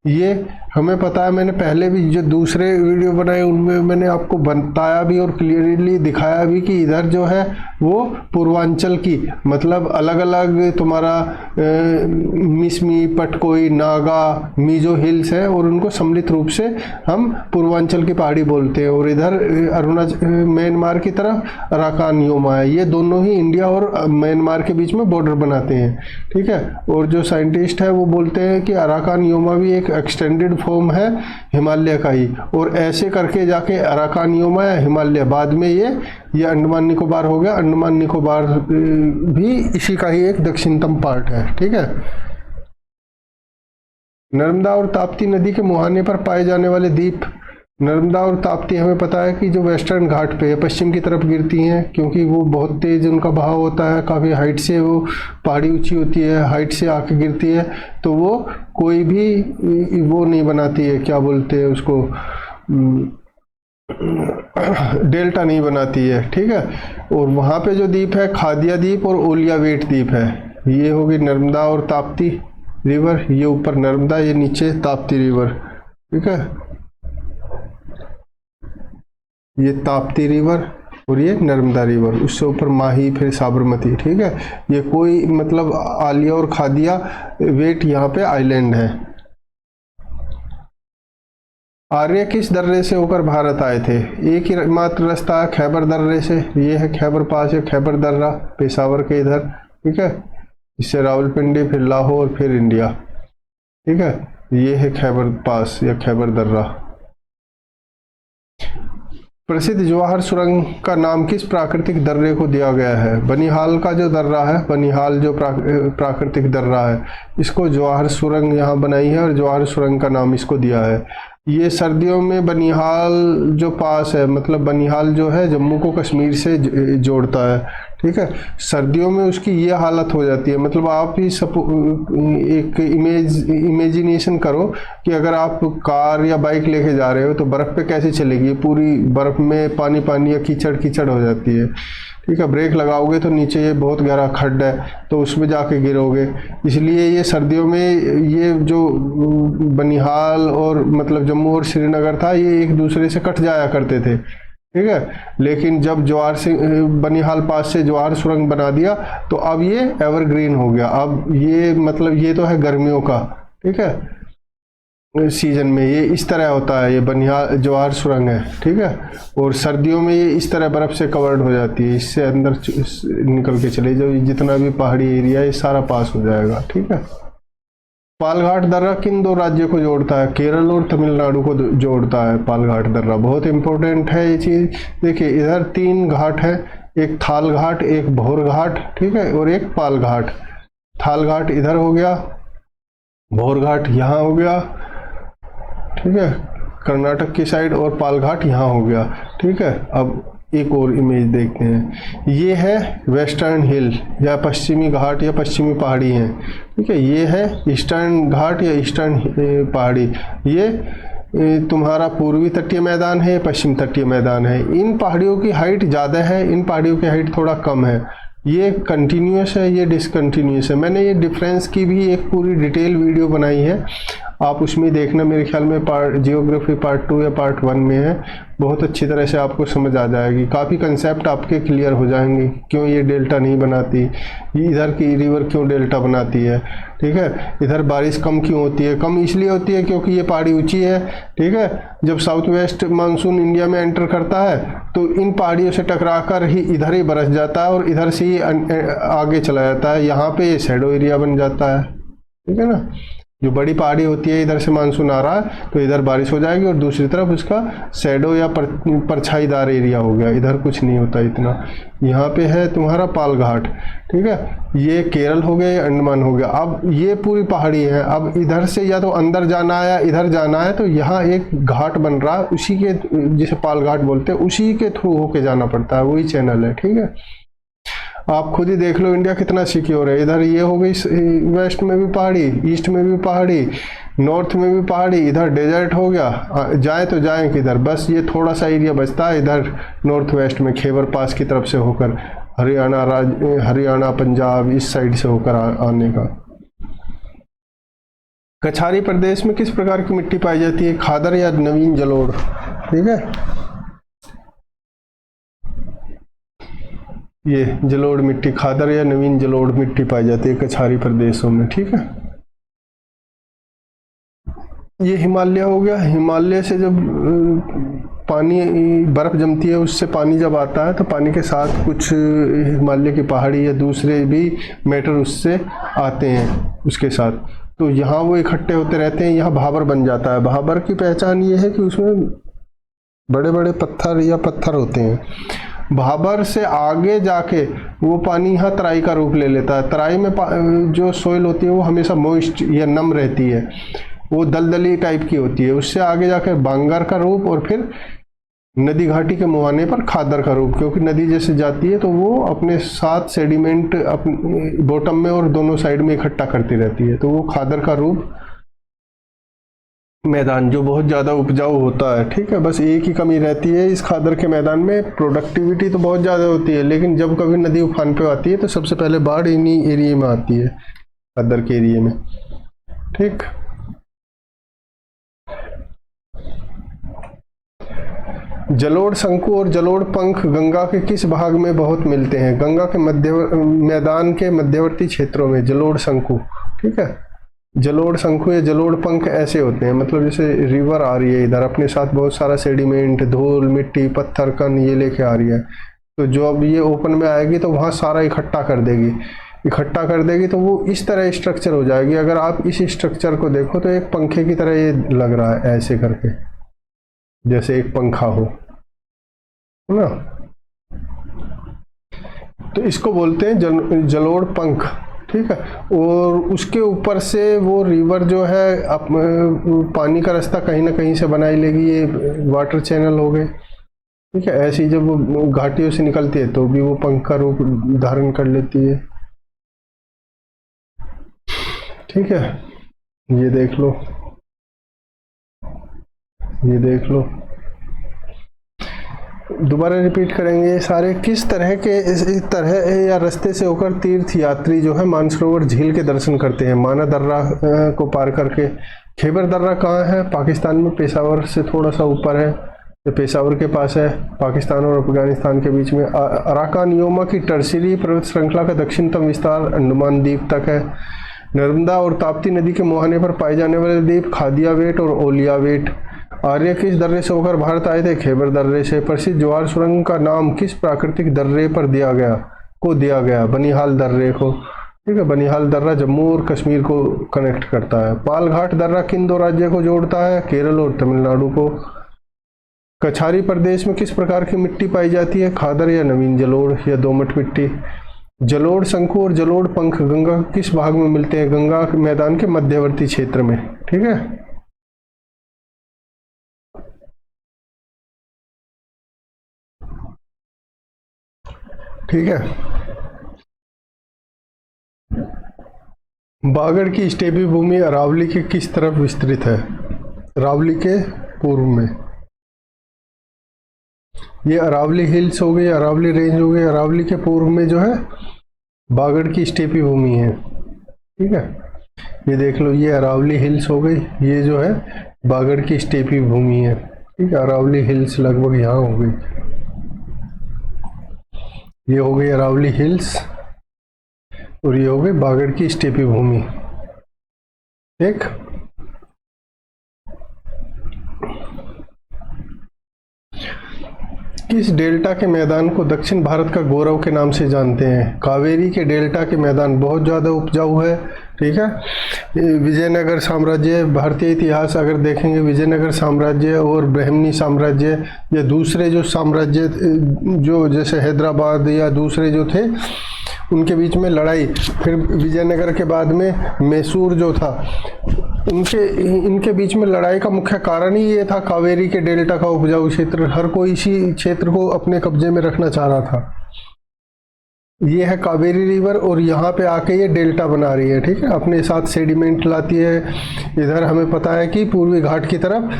ये हमें पता है, मैंने पहले भी जो दूसरे वीडियो बनाए उनमें मैंने आपको बताया भी और क्लियरली दिखाया भी कि इधर जो है वो पूर्वांचल की मतलब अलग अलग तुम्हारा मिसमी, पटकोई, नागा, मिजो हिल्स है और उनको सम्मिलित रूप से हम पूर्वांचल की पहाड़ी बोलते हैं। और इधर अरुणाचल म्यांमार की तरफ अराकान योमा है। ये दोनों ही इंडिया और म्यांमार के बीच में बॉर्डर बनाते हैं, ठीक है। और जो साइंटिस्ट है वो बोलते हैं कि अराकान योमा भी एक एक्सटेंडेड फॉर्म है हिमालय का ही, और ऐसे करके जाके अराकान योमा या हिमालय बाद में ये अंडमान निकोबार हो गया। अंडमान निकोबार भी इसी का ही एक दक्षिणतम पार्ट है, ठीक है। नर्मदा और ताप्ती नदी के मुहाने पर पाए जाने वाले द्वीप। नर्मदा और ताप्ती हमें पता है कि जो वेस्टर्न घाट पे है, पश्चिम की तरफ गिरती हैं, क्योंकि वो बहुत तेज उनका बहाव होता है, काफ़ी हाइट से वो पहाड़ी ऊंची होती है, हाइट से आके गिरती है, तो वो कोई भी वो नहीं बनाती है, क्या बोलते हैं उसको, डेल्टा नहीं बनाती है, ठीक है। और वहाँ पे जो द्वीप है खादिया द्वीप और ओलियावेट द्वीप है। ये होगी नर्मदा और ताप्ती रिवर, ये ऊपर नर्मदा, ये नीचे ताप्ती रिवर, ठीक है। ये ताप्ती रिवर और ये नर्मदा रिवर, उससे ऊपर माही, फिर साबरमती, ठीक है। ये कोई मतलब आलिया और खादिया वेट यहाँ पे आइलैंड है। आर्य किस दर्रे से होकर भारत आए थे? एक ही मात्र रास्ता है, खैबर दर्रे से। ये है खैबर पास, है खैबर दर्रा पेशावर के इधर, ठीक है। इससे रावलपिंडी, फिर लाहौर, फिर इंडिया, ठीक है। ये है खैबर पास या खैबर दर्रा। प्रसिद्ध जवाहर सुरंग का नाम किस प्राकृतिक दर्रे को दिया गया है? बनिहाल का जो दर्रा है, बनिहाल जो प्राकृतिक दर्रा है, इसको जवाहर सुरंग यहाँ बनाई है और जवाहर सुरंग का नाम इसको दिया है। ये सर्दियों में बनिहाल जो पास है, मतलब बनिहाल जो है जम्मू को कश्मीर से जोड़ता है, ठीक है। सर्दियों में उसकी ये हालत हो जाती है, मतलब आप ही एक इमेजिनेशन करो कि अगर आप कार या बाइक लेके जा रहे हो तो बर्फ़ पे कैसे चलेगी, पूरी बर्फ़ में पानी पानी या कीचड़ कीचड़ हो जाती है, ठीक है। ब्रेक लगाओगे तो नीचे ये बहुत गहरा खड्ड है, तो उसमें जाके गिरोगे। इसलिए ये सर्दियों में ये जो बनिहाल और मतलब जम्मू और श्रीनगर था, ये एक दूसरे से कट जाया करते थे, ठीक है। लेकिन जब जवाहर से बनिहाल पास से जवाहर सुरंग बना दिया तो अब ये एवरग्रीन हो गया। अब ये मतलब ये तो है गर्मियों का, ठीक है, सीजन में ये इस तरह होता है, ये बनिहाल जवाहर सुरंग है, ठीक है। और सर्दियों में ये इस तरह बर्फ़ से कवर्ड हो जाती है, इससे अंदर निकल के चले जाओ, जितना भी पहाड़ी एरिया है ये सारा पास हो जाएगा, ठीक है। पालघाट दर्रा किन दो राज्यों को जोड़ता है? केरल और तमिलनाडु को जोड़ता है पालघाट दर्रा। बहुत इंपॉर्टेंट है ये चीज़। देखिए इधर 3 घाट है, एक थाल घाट, एक भौर घाट, ठीक है, और एक पाल घाट। थाल घाट इधर हो गया, भौर घाट यहाँ हो गया, ठीक है, कर्नाटक की साइड, और पाल घाट यहाँ हो गया, ठीक है। अब एक और इमेज देखते हैं। ये है वेस्टर्न हिल या पश्चिमी घाट या पश्चिमी पहाड़ी हैं, ठीक है। ये है ईस्टर्न घाट या ईस्टर्न पहाड़ी। ये तुम्हारा पूर्वी तटीय मैदान है, पश्चिम तटीय मैदान है। इन पहाड़ियों की हाइट ज़्यादा है, इन पहाड़ियों की हाइट थोड़ा कम है। ये कंटिन्यूस है, ये डिसकंटिन्यूस है। मैंने ये डिफरेंस की भी एक पूरी डिटेल वीडियो बनाई है, आप उसमें देखना, मेरे ख्याल में जियोग्राफी पार्ट 2 या पार्ट 1 में है। बहुत अच्छी तरह से आपको समझ आ जाएगी, काफ़ी कंसेप्ट आपके क्लियर हो जाएंगे, क्यों ये डेल्टा नहीं बनाती, ये इधर की रिवर क्यों डेल्टा बनाती है, ठीक है। इधर बारिश कम क्यों होती है? कम इसलिए होती है क्योंकि ये पहाड़ी ऊंची है, ठीक है। जब साउथ वेस्ट मानसून इंडिया में एंटर करता है तो इन पहाड़ियों से टकराकर ही इधर ही बरस जाता है और इधर से ही आगे चला जाता है। यहाँ पे ये शैडो एरिया बन जाता है, ठीक है ना। जो बड़ी पहाड़ी होती है, इधर से मानसून आ रहा है तो इधर बारिश हो जाएगी और दूसरी तरफ उसका शैडो या परछाईदार एरिया हो गया, इधर कुछ नहीं होता इतना। यहाँ पे है तुम्हारा पाल घाट, ठीक है। ये केरल हो गया, ये अंडमान हो गया। अब ये पूरी पहाड़ी है, अब इधर से या तो अंदर जाना है या इधर जाना है, तो यहाँ एक घाट बन रहा है, उसी के जिसे पाल घाट बोलते हैं, उसी के थ्रू होके जाना पड़ता है, वही चैनल है, ठीक है। आप खुद ही देख लो इंडिया कितना सिक्योर है। इधर ये हो गई वेस्ट में भी पहाड़ी, ईस्ट में भी पहाड़ी, नॉर्थ में भी पहाड़ी, इधर डेजर्ट हो गया, जाए तो जाए किधर। बस ये थोड़ा सा एरिया बचता है इधर नॉर्थ वेस्ट में, खैबर पास की तरफ से होकर हरियाणा पंजाब इस साइड से होकर आने का। कछारी प्रदेश में किस प्रकार की मिट्टी पाई जाती है? खादर या नवीन जलोढ़? ठीक है, ये जलोढ़ मिट्टी, खादर या नवीन जलोढ़ मिट्टी पाई जाती है कछारी प्रदेशों में। ठीक है, ये हिमालय हो गया। हिमालय से जब पानी, बर्फ जमती है, उससे पानी जब आता है तो पानी के साथ कुछ हिमालय की पहाड़ी या दूसरे भी मैटर उससे आते हैं उसके साथ, तो यहाँ वो इकट्ठे होते रहते हैं, यहाँ भाबर बन जाता है। भाबर की पहचान ये है कि उसमें बड़े बड़े पत्थर या पत्थर होते हैं। भाबर से आगे जाके वो पानी यहाँ तराई का रूप ले लेता है। तराई में जो सोइल होती है वो हमेशा मॉइस्ट या नम रहती है, वो दलदली टाइप की होती है। उससे आगे जाकर बांगर का रूप और फिर नदी घाटी के मुहाने पर खादर का रूप, क्योंकि नदी जैसे जाती है तो वो अपने साथ सेडिमेंट अपने बॉटम में और दोनों साइड में इकट्ठा करती रहती है, तो वो खादर का रूप मैदान जो बहुत ज़्यादा उपजाऊ होता है। ठीक है, बस एक ही कमी रहती है इस खादर के मैदान में, प्रोडक्टिविटी तो बहुत ज़्यादा होती है, लेकिन जब कभी नदी उफान पे आती है तो सबसे पहले बाढ़ इन्हीं एरिया में आती है, खादर के एरिया में। ठीक, जलोढ़ शंकु और जलोढ़ पंख गंगा के किस भाग में बहुत मिलते हैं? गंगा के मैदान के मध्यवर्ती क्षेत्रों में जलोढ़ शंकु। ठीक है, जलोढ़ शंकु या जलोढ़ पंख ऐसे होते हैं, मतलब जैसे रिवर आ रही है इधर, अपने साथ बहुत सारा सेडिमेंट, धूल, मिट्टी, पत्थर, कण ये लेके आ रही है, तो जो अब ये ओपन में आएगी तो वहाँ सारा इकट्ठा कर देगी, तो वो इस तरह स्ट्रक्चर हो जाएगी। अगर आप इस स्ट्रक्चर को देखो तो एक पंखे की तरह ये लग रहा है, ऐसे करके जैसे एक पंखा हो ना, तो इसको बोलते हैं जलोढ़ पंख। ठीक है, और उसके ऊपर से वो रिवर जो है पानी का रास्ता कहीं ना कहीं से बनाई लेगी, ये वाटर चैनल हो गए। ठीक है, ऐसी जब वो घाटियों से निकलती है तो भी वो पंख का रूप धारण कर लेती है। ठीक है, ये देख लो, ये देख लो, दोबारा रिपीट करेंगे सारे। किस तरह के इस तरह या रास्ते से होकर तीर्थ यात्री जो है मानसरोवर झील के दर्शन करते हैं? माना दर्रा को पार करके। खैबर दर्रा कहाँ है? पाकिस्तान में, पेशावर से थोड़ा सा ऊपर है, ये पेशावर के पास है, पाकिस्तान और अफगानिस्तान के बीच में। अराकान योमा की टर्शियरी पर्वत श्रृंखला का दक्षिणतम विस्तार अंडमान द्वीप तक है। नर्मदा और ताप्ती नदी के मुहाने पर पाए जाने वाले द्वीप खादियावेट और ओलियावेट। आर्य किस दर्रे से होकर भारत आए थे? खैबर दर्रे से। प्रसिद्ध ज्वार सुरंग का नाम किस प्राकृतिक दर्रे पर दिया गया? बनिहाल दर्रे को। ठीक है, बनिहाल दर्रा जम्मू और कश्मीर को कनेक्ट करता है। पालघाट दर्रा किन दो राज्यों को जोड़ता है? केरल और तमिलनाडु को। कछारी प्रदेश में किस प्रकार की मिट्टी पाई जाती है? खादर या नवीन जलोढ़ या दोमट मिट्टी? जलोढ़ शंकु और जलोढ़ पंख गंगा किस भाग में मिलते हैं? गंगा के मैदान के मध्यवर्ती क्षेत्र में। ठीक है, ठीक है। बागड़ की स्टेपी भूमि अरावली के किस तरफ विस्तृत है? अरावली के पूर्व में। ये अरावली हिल्स हो गई, अरावली रेंज हो गई। अरावली के पूर्व में जो है बागड़ की स्टेपी भूमि है। ठीक है, ये देख लो, ये अरावली हिल्स हो गई, ये जो है बागड़ की स्टेपी भूमि है। ठीक है, अरावली हिल्स लगभग यहाँ हो गई, ये हो गई अरावली हिल्स और ये हो गई बागड़ की स्टेपी भूमि। ठीक, किस डेल्टा के मैदान को दक्षिण भारत का गौरव के नाम से जानते हैं? कावेरी के डेल्टा के मैदान बहुत ज़्यादा उपजाऊ है। ठीक है, विजयनगर साम्राज्य, भारतीय इतिहास अगर देखेंगे, विजयनगर साम्राज्य और ब्रह्मणी साम्राज्य या दूसरे जो साम्राज्य जो जैसे हैदराबाद या दूसरे जो थे उनके बीच में लड़ाई, फिर विजयनगर के बाद में मैसूर जो था इनके बीच में लड़ाई का मुख्य कारण ही ये था, कावेरी के डेल्टा का उपजाऊ क्षेत्र। हर कोई इसी क्षेत्र को अपने कब्जे में रखना चाह रहा था। ये है कावेरी रिवर और यहाँ पे आके ये डेल्टा बना रही है। ठीक है, अपने साथ सेडिमेंट लाती है। इधर हमें पता है कि पूर्वी घाट की तरफ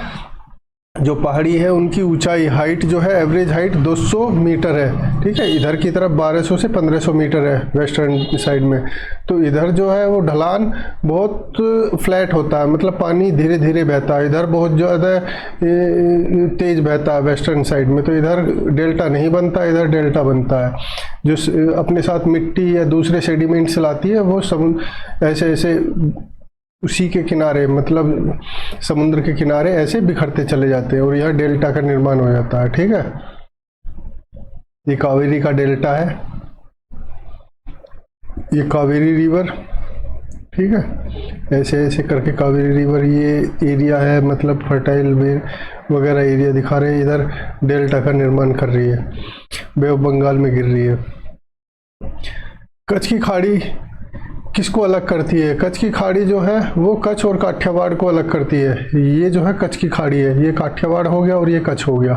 जो पहाड़ी है उनकी ऊंचाई हाइट जो है एवरेज हाइट 200 मीटर है, ठीक है। इधर की तरफ 1200 से 1500 मीटर है वेस्टर्न साइड में। तो इधर जो है वो ढलान बहुत फ्लैट होता है, मतलब पानी धीरे धीरे बहता है। इधर बहुत ज़्यादा तेज बहता है वेस्टर्न साइड में, तो इधर डेल्टा नहीं बनता, इधर डेल्टा बनता है। जो अपने साथ मिट्टी या दूसरे सेडिमेंट्स लाती है वो समुद्र ऐसे ऐसे उसी के किनारे, मतलब समुद्र के किनारे ऐसे बिखरते चले जाते हैं और यह डेल्टा का निर्माण हो जाता है, ठीक है। ये कावेरी का डेल्टा है, ये कावेरी रिवर, ठीक है। ऐसे ऐसे करके कावेरी रिवर ये एरिया है, मतलब फर्टाइल वगैरह एरिया दिखा रहे हैं। इधर डेल्टा का निर्माण कर रही है, बे ऑफ बंगाल में गिर रही है। कच्छ की खाड़ी किसको अलग करती है? कच्छ की खाड़ी जो है वो कच्छ और काठियावाड़ को अलग करती है। ये जो है कच्छ की खाड़ी है, ये काठियावाड़ हो गया और ये कच्छ हो गया।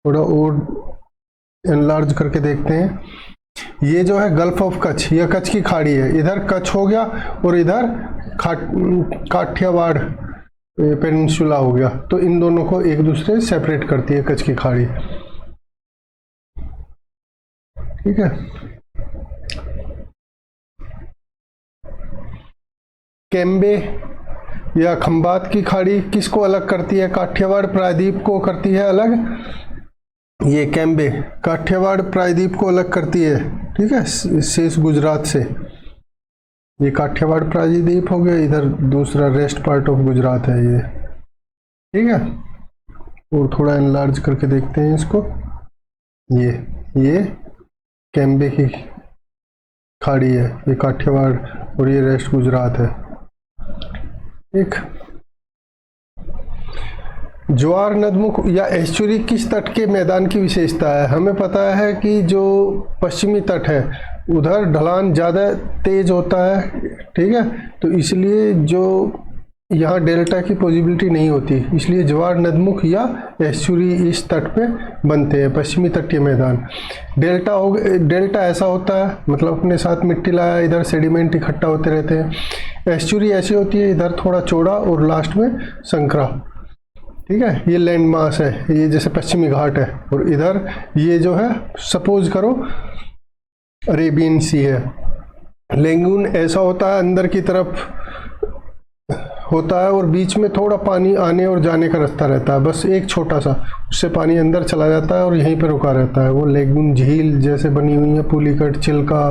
थोड़ा और एनलार्ज करके देखते हैं। ये जो है गल्फ ऑफ कच्छ, ये कच्छ की खाड़ी है। इधर कच्छ हो गया और इधर काठियावाड़ पेनिनसुला हो गया। तो इन दोनों को एक दूसरे से सेपरेट करती है कच्छ की खाड़ी, ठीक है। केम्बे या खंबात की खाड़ी किसको अलग करती है? काठियावाड़ प्रायद्वीप को करती है अलग। ये केम्बे काठियावाड़ प्रायद्वीप को अलग करती है, ठीक है, शेष गुजरात से। ये काठियावाड़ प्रायद्वीप हो गया, इधर दूसरा रेस्ट पार्ट ऑफ गुजरात है ये, ठीक है। और थोड़ा एनलार्ज करके देखते हैं इसको। ये केम्बे की खाड़ी है, ये काठियावाड़ और ये रेस्ट गुजरात है, ठीक। ज्वार नदमुख या एस्चुरी किस तट के मैदान की विशेषता है? हमें पता है कि जो पश्चिमी तट है उधर ढलान ज़्यादा तेज होता है, ठीक है। तो इसलिए जो यहाँ डेल्टा की पॉसिबिलिटी नहीं होती, इसलिए ज्वार नदमुख या एस्चुरी इस तट पे बनते हैं, पश्चिमी तटीय मैदान। डेल्टा ऐसा होता है, मतलब अपने साथ मिट्टी लाया, इधर सेडिमेंट इकट्ठा होते रहते हैं। एस्चुरी ऐसी होती है, इधर थोड़ा चौड़ा और लास्ट में संकरा, ठीक है। ये लैंड मास है, ये जैसे पश्चिमी घाट है, और इधर ये जो है सपोज करो अरेबियन सी है। लेगून ऐसा होता है, अंदर की तरफ होता है और बीच में थोड़ा पानी आने और जाने का रास्ता रहता है, बस एक छोटा सा, उससे पानी अंदर चला जाता है और यहीं पर रुका रहता है। वो लेगून झील जैसे बनी हुई है, पुलिकट, चिल्का,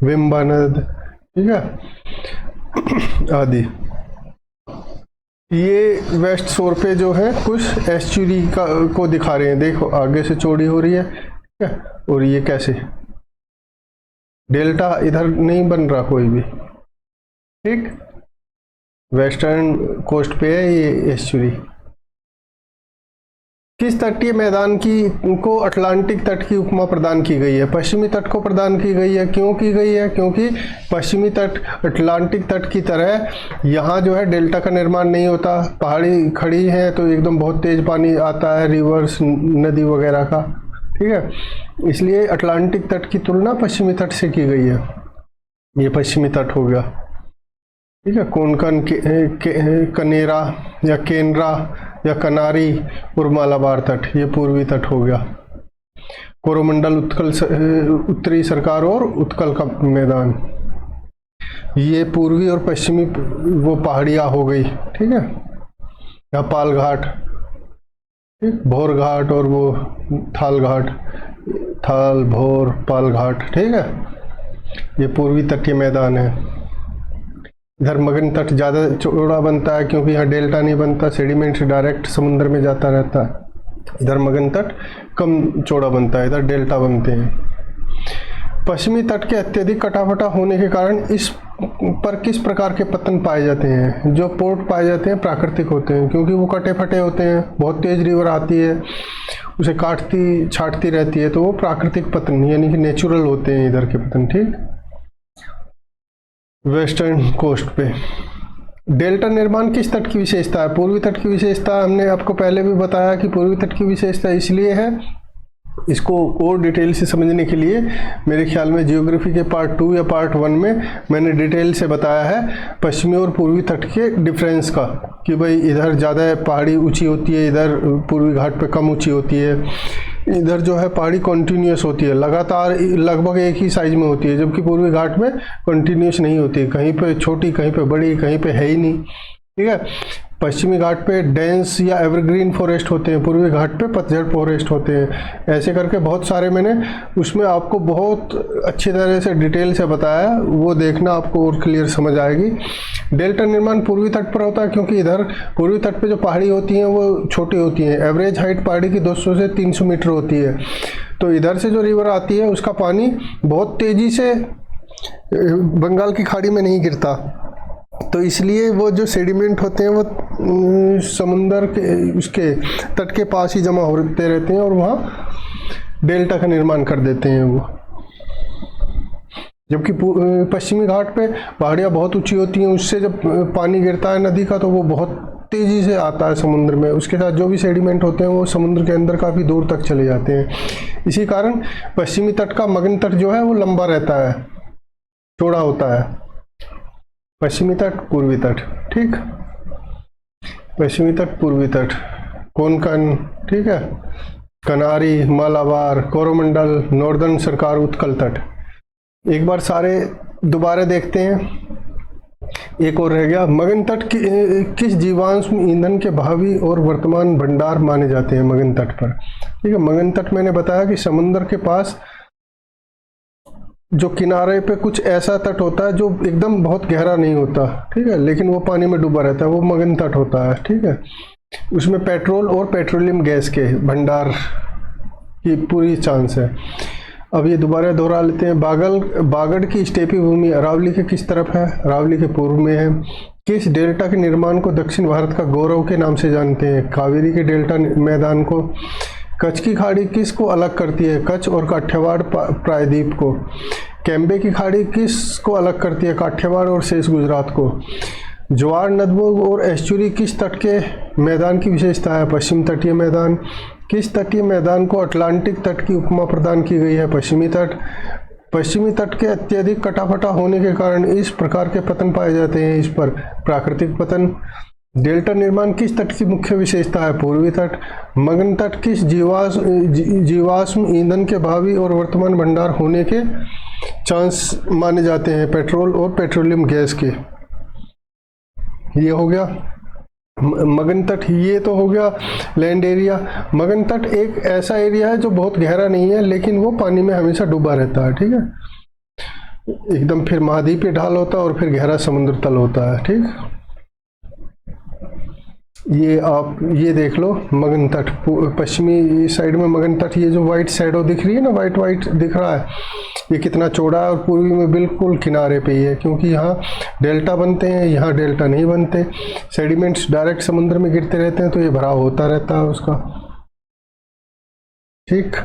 वेम्बानद, ठीक है, आदि। ये वेस्ट शोर पे जो है कुछ एस्चुरी को दिखा रहे हैं। देखो आगे से चौड़ी हो रही है, ठीक है, और ये कैसे डेल्टा इधर नहीं बन रहा कोई भी, ठीक। वेस्टर्न कोस्ट पे है ये एस्चुरी। किस तटीय मैदान को अटलांटिक तट की उपमा प्रदान की गई है? पश्चिमी तट को प्रदान की गई है। क्यों की गई है? क्योंकि पश्चिमी तट अटलांटिक तट की तरह यहाँ जो है डेल्टा का निर्माण नहीं होता, पहाड़ी खड़ी है तो एकदम बहुत तेज पानी आता है, रिवर्स, नदी वगैरह का, ठीक है। इसलिए अटलांटिक तट की तुलना पश्चिमी तट से की गई है। ये पश्चिमी तट हो गया, ठीक है। कोंकण, कनेरा या केनरा या कनारी और मालाबार तट, ये पूर्वी तट हो गया। कोरोमंडल उत्कल, उत्तरी सरकार और उत्कल का मैदान, ये पूर्वी और पश्चिमी वो पहाड़ियाँ हो गई, ठीक है। या पाल घाट, ठीक, भोर घाट और वो थाल घाट, थाल, भोर, पाल घाट, ठीक है। ये पूर्वी तटीय मैदान है। इधर मगन तट ज़्यादा चौड़ा बनता है क्योंकि यहाँ डेल्टा नहीं बनता, सेडिमेंट डायरेक्ट समुद्र में जाता रहता है। इधर मगन तट कम चौड़ा बनता है, इधर डेल्टा बनते हैं। पश्चिमी तट के अत्यधिक कटाफटा होने के कारण इस पर किस प्रकार के पतन पाए जाते हैं? जो पोर्ट पाए जाते हैं प्राकृतिक होते हैं, क्योंकि वो कटे फटे होते हैं, बहुत तेज रिवर आती है, उसे काटती छाटती रहती है, तो वो प्राकृतिक पतन यानी कि नेचुरल होते हैं इधर के पतन, ठीक। वेस्टर्न कोस्ट पे डेल्टा निर्माण किस तट की विशेषता है? पूर्वी तट की विशेषता। हमने आपको पहले भी बताया कि पूर्वी तट की विशेषता इसलिए है इसको और डिटेल से समझने के लिए मेरे ख्याल में जियोग्राफी के पार्ट 2 या पार्ट 1 में मैंने डिटेल से बताया है पश्चिमी और पूर्वी तट के डिफरेंस का, कि भाई इधर ज़्यादा पहाड़ी ऊंची होती है, इधर पूर्वी घाट पे कम ऊंची होती है, इधर जो है पहाड़ी कॉन्टीन्यूस होती है, लगातार लगभग एक ही साइज में होती है, जबकि पूर्वी घाट में कॉन्टीन्यूस नहीं होती, कहीं पे छोटी, कहीं पे बड़ी, कहीं पे है ही नहीं। ठीक है, पश्चिमी घाट पे डेंस या एवरग्रीन फॉरेस्ट होते हैं, पूर्वी घाट पे पतझड़ फॉरेस्ट होते हैं। ऐसे करके बहुत सारे मैंने उसमें आपको बहुत अच्छी तरह से डिटेल से बताया, वो देखना आपको और क्लियर समझ आएगी। डेल्टा निर्माण पूर्वी तट पर होता है क्योंकि इधर पूर्वी तट पे जो पहाड़ी होती हैं वो छोटी होती हैं। एवरेज हाइट पहाड़ी की 200 से 300 मीटर होती है। तो इधर से जो रिवर आती है उसका पानी बहुत तेज़ी से बंगाल की खाड़ी में नहीं गिरता, तो इसलिए वो जो सेडिमेंट होते हैं वो समुंदर के उसके तट के पास ही जमा होते रहते हैं और वहाँ डेल्टा का निर्माण कर देते हैं वो। जबकि पश्चिमी घाट पे पहाड़ियाँ बहुत ऊंची होती हैं, उससे जब पानी गिरता है नदी का तो वो बहुत तेज़ी से आता है समुद्र में, उसके साथ जो भी सेडिमेंट होते हैं वो समुद्र के अंदर काफ़ी दूर तक चले जाते हैं। इसी कारण पश्चिमी तट का मगन तट जो है वो लंबा रहता है, चौड़ा होता है। पश्चिमी तट, पूर्वी तट, ठीक, पश्चिमी तट, पूर्वी तट, कोंकण, ठीक है, कनारी, मालाबार, कोरोमंडल, नॉर्दर्न सरकार, उत्कल तट। एक बार सारे दोबारा देखते हैं। एक और रह गया, मगन तट किस जीवाश्म ईंधन के भावी और वर्तमान भंडार माने जाते हैं मगन तट पर। ठीक है, मगन तट मैंने बताया कि समुद्र के पास जो किनारे पे कुछ ऐसा तट होता है जो एकदम बहुत गहरा नहीं होता, ठीक है, लेकिन वो पानी में डूबा रहता है, वो मगन तट होता है। ठीक है, उसमें पेट्रोल और पेट्रोलियम गैस के भंडार की पूरी चांस है। अब ये दोबारा दोहरा लेते हैं। बागड़ की स्टेपी भूमि अरावली के किस तरफ है? अरावली के पूर्व में है। किस डेल्टा के निर्माण को दक्षिण भारत का गौरव के नाम से जानते हैं? कावेरी के डेल्टा मैदान को। कच्छ की खाड़ी किस को अलग करती है? कच्छ और काठियावाड़ प्रायद्वीप को। कैम्बे की खाड़ी किस को अलग करती है? काठियावाड़ और शेष गुजरात को। ज्वार, नदबोग और एस्चुरी किस तट के मैदान की विशेषता है? पश्चिम तटीय मैदान। किस तटीय मैदान को अटलांटिक तट की उपमा प्रदान की गई है? पश्चिमी तट। पश्चिमी तट के अत्यधिक कटाफटा होने के कारण इस प्रकार के पतन पाए जाते हैं, इस पर प्राकृतिक पतन। डेल्टा निर्माण किस तट की मुख्य विशेषता है? पूर्वी तट। मगन तट किस जीवाश्म ईंधन के भावी और वर्तमान भंडार होने के चांस माने जाते हैं? पेट्रोल और पेट्रोलियम गैस के। ये हो गया मगन तट। ये तो हो गया लैंड एरिया। मगन तट एक ऐसा एरिया है जो बहुत गहरा नहीं है, लेकिन वो पानी में हमेशा डूबा रहता है। ठीक है, एकदम फिर महाद्वीपीय ढाल होता है और फिर गहरा समुद्र तल होता है। ठीक, ये आप ये देख लो मगन तट, पश्चिमी साइड में मगन तट, ये जो वाइट शैडो दिख रही है ना, वाइट वाइट दिख रहा है, ये कितना चौड़ा है, और पूर्वी में बिल्कुल किनारे पे ही है, क्योंकि यहाँ डेल्टा बनते हैं, यहाँ डेल्टा नहीं बनते। सेडिमेंट्स डायरेक्ट समुद्र में गिरते रहते हैं, तो ये भराव होता रहता है उसका। ठीक।